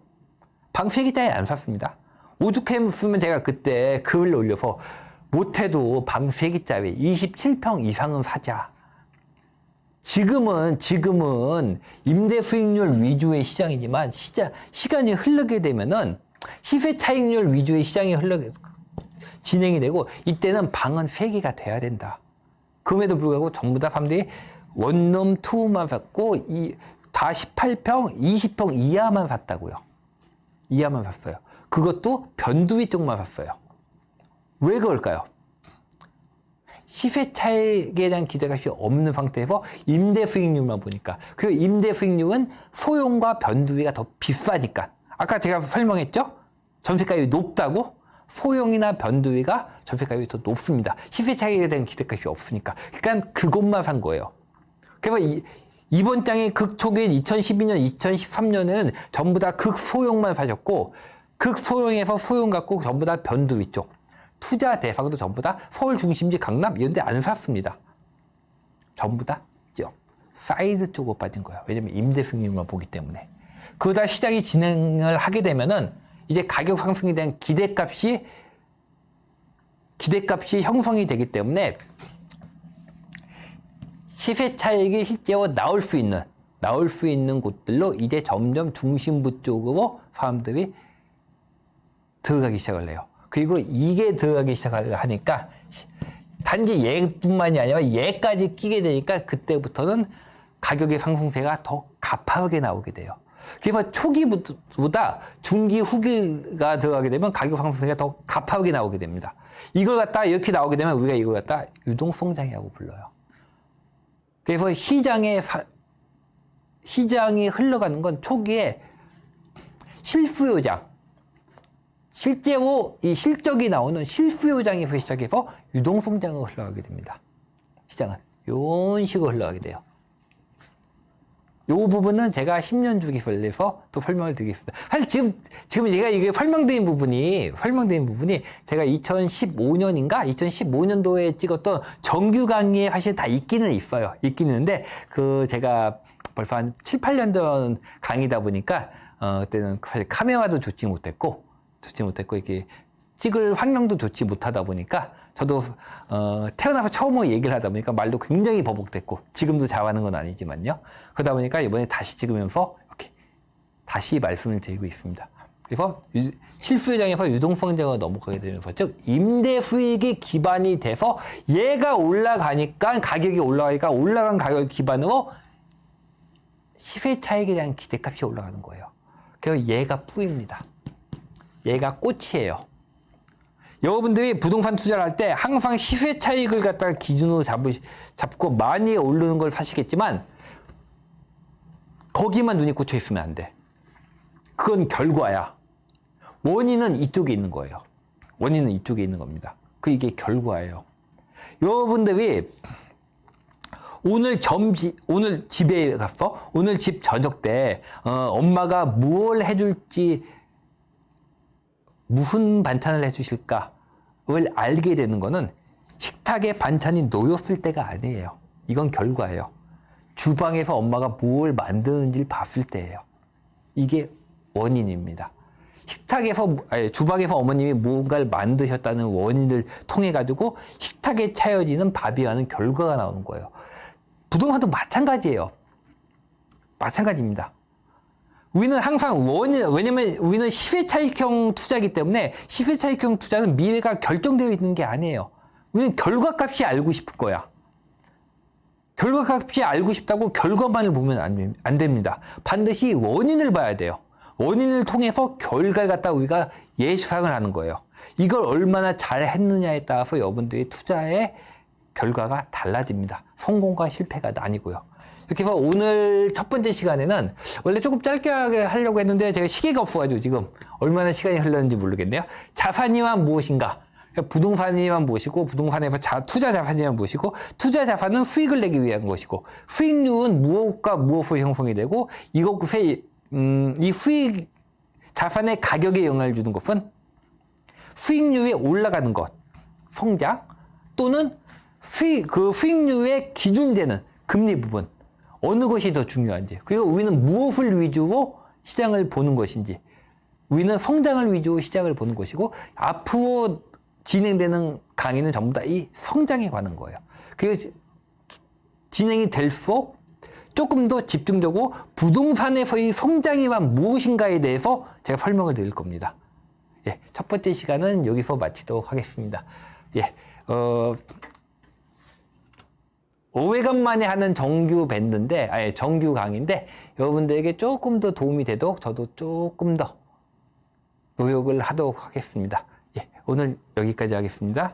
방 3개 짜리 안 샀습니다. 오죽했으면 제가 그때 글을 올려서 못해도 방 3개짜리 27평 이상은 사자. 지금은 임대 수익률 위주의 시장이지만 시간이 흐르게 되면은 시세 차익률 위주의 시장이 진행이 되고 이때는 방은 3개가 돼야 된다. 그럼에도 불구하고 전부 다 사람들이 원룸, 투룸만 샀고 다 18평, 20평 이하만 샀다고요. 이하만 샀어요. 그것도 변두리 쪽만 샀어요. 왜 그럴까요? 시세 차익에 대한 기대값이 없는 상태에서 임대 수익률만 보니까. 그리고 임대 수익률은 소형과 변두리가 더 비싸니까. 아까 제가 설명했죠? 전세가율이 높다고? 소형이나 변두리가 전세가율이 더 높습니다. 시세 차익에 대한 기대값이 없으니까. 그러니까 그것만 산 거예요. 그래서 이번 장의 극초기인 2012년, 2013년에는 전부 다 극소형만 사셨고 극소형에서 소형 갖고 전부 다 변두리 쪽. 투자 대상도 전부 다 서울 중심지 강남 이런 데 안 샀습니다. 전부 다 사이드 쪽으로 빠진 거예요. 왜냐면 임대 수익률만 보기 때문에. 그러다 시장이 진행을 하게 되면은 이제 가격 상승에 대한 기대값이 형성이 되기 때문에 시세 차익이 실제로 나올 수 있는 곳들로 이제 점점 중심부 쪽으로 사람들이 들어가기 시작을 해요. 그리고 이게 들어가기 시작을 하니까 단지 얘뿐만이 아니라 얘까지 끼게 되니까 그때부터는 가격의 상승세가 더 가파르게 나오게 돼요. 그래서 초기보다 중기, 후기가 들어가게 되면 가격 상승세가 더 가파르게 나오게 됩니다. 이걸 갖다 이렇게 나오게 되면 우리가 이걸 갖다 유동성장이라고 불러요. 그래서 시장이 흘러가는 건 초기에 실수요장, 실제로 이 실적이 나오는 실수요장에서 시작해서 유동성장으로 흘러가게 됩니다. 시장은 이런 식으로 흘러가게 돼요. 이 부분은 제가 10년 주기별에서 또 설명을 드리겠습니다. 사실 지금 제가 이게 설명드린 부분이 제가 2015년인가 2015년도에 찍었던 정규 강의에 사실 다 있기는 있어요. 있기는 있는데 제가 벌써 한 7, 8년 전 강의다 보니까 그때는 사실 카메라도 좋지 못했고 이렇게 찍을 환경도 좋지 못하다 보니까 저도 태어나서 처음으로 얘기를 하다 보니까 말도 굉장히 버벅댔고 지금도 잘하는 건 아니지만요. 그러다 보니까 이번에 다시 찍으면서 이렇게 다시 말씀을 드리고 있습니다. 그래서 실수요장에서 유동성장으로 넘어가게 되면서 즉 임대 수익이 기반이 돼서 얘가 올라가니까 가격이 올라가니까 올라간 가격 기반으로 시세 차익에 대한 기대값이 올라가는 거예요. 그래서 얘가 뿌입니다. 얘가 꽃이에요. 여러분들이 부동산 투자를 할 때 항상 시세 차익을 갖다가 기준으로 잡고 많이 오르는 걸 사시겠지만 거기만 눈이 꽂혀 있으면 안 돼. 그건 결과야. 원인은 이쪽에 있는 거예요. 원인은 이쪽에 있는 겁니다. 이게 결과예요. 여러분들이 오늘 집에 갔어? 오늘 집 저녁 때 엄마가 뭘 해줄지 무슨 반찬을 해주실까를 알게 되는 거는 식탁에 반찬이 놓였을 때가 아니에요. 이건 결과예요. 주방에서 엄마가 뭘 만드는지를 봤을 때예요. 이게 원인입니다. 주방에서 어머님이 뭔가를 만드셨다는 원인을 통해 가지고 식탁에 차려지는 밥이라는 결과가 나오는 거예요. 부동산도 마찬가지예요. 마찬가지입니다. 우리는 항상 왜냐면 우리는 시세차익형 투자이기 때문에 시세차익형 투자는 미래가 결정되어 있는 게 아니에요. 우리는 결과값이 알고 싶을 거야. 결과값이 알고 싶다고 결과만을 보면 안 됩니다. 반드시 원인을 봐야 돼요. 원인을 통해서 결과를 갖다 우리가 예상을 하는 거예요. 이걸 얼마나 잘 했느냐에 따라서 여러분들의 투자의 결과가 달라집니다. 성공과 실패가 나뉘고요. 이렇게 해서 오늘 첫 번째 시간에는 원래 조금 짧게 하려고 했는데 제가 시계가 없어가지고 지금 얼마나 시간이 흘렀는지 모르겠네요. 자산이란 무엇인가? 부동산이란 무엇이고 부동산에서 투자 자산이란 무엇이고 투자 자산은 수익을 내기 위한 것이고 수익률은 무엇과 무엇으로 형성이 되고 이 수익 자산의 가격에 영향을 주는 것은 수익률이 올라가는 것, 성장 또는 수익률의 기준되는 금리 부분 어느 것이 더 중요한지 그리고 우리는 무엇을 위주로 시장을 보는 것인지 우리는 성장을 위주로 시장을 보는 것이고 앞으로 진행되는 강의는 전부 다 이 성장에 관한 거예요. 그리고 진행이 될수록 조금 더 집중적으로 부동산에서의 성장이란 무엇인가에 대해서 제가 설명을 드릴 겁니다. 예, 첫 번째 시간은 여기서 마치도록 하겠습니다. 예, 5회간 만에 하는 정규 밴드인데, 아니, 정규 강의인데, 여러분들에게 조금 더 도움이 되도록 저도 조금 더 노력을 하도록 하겠습니다. 예, 오늘 여기까지 하겠습니다.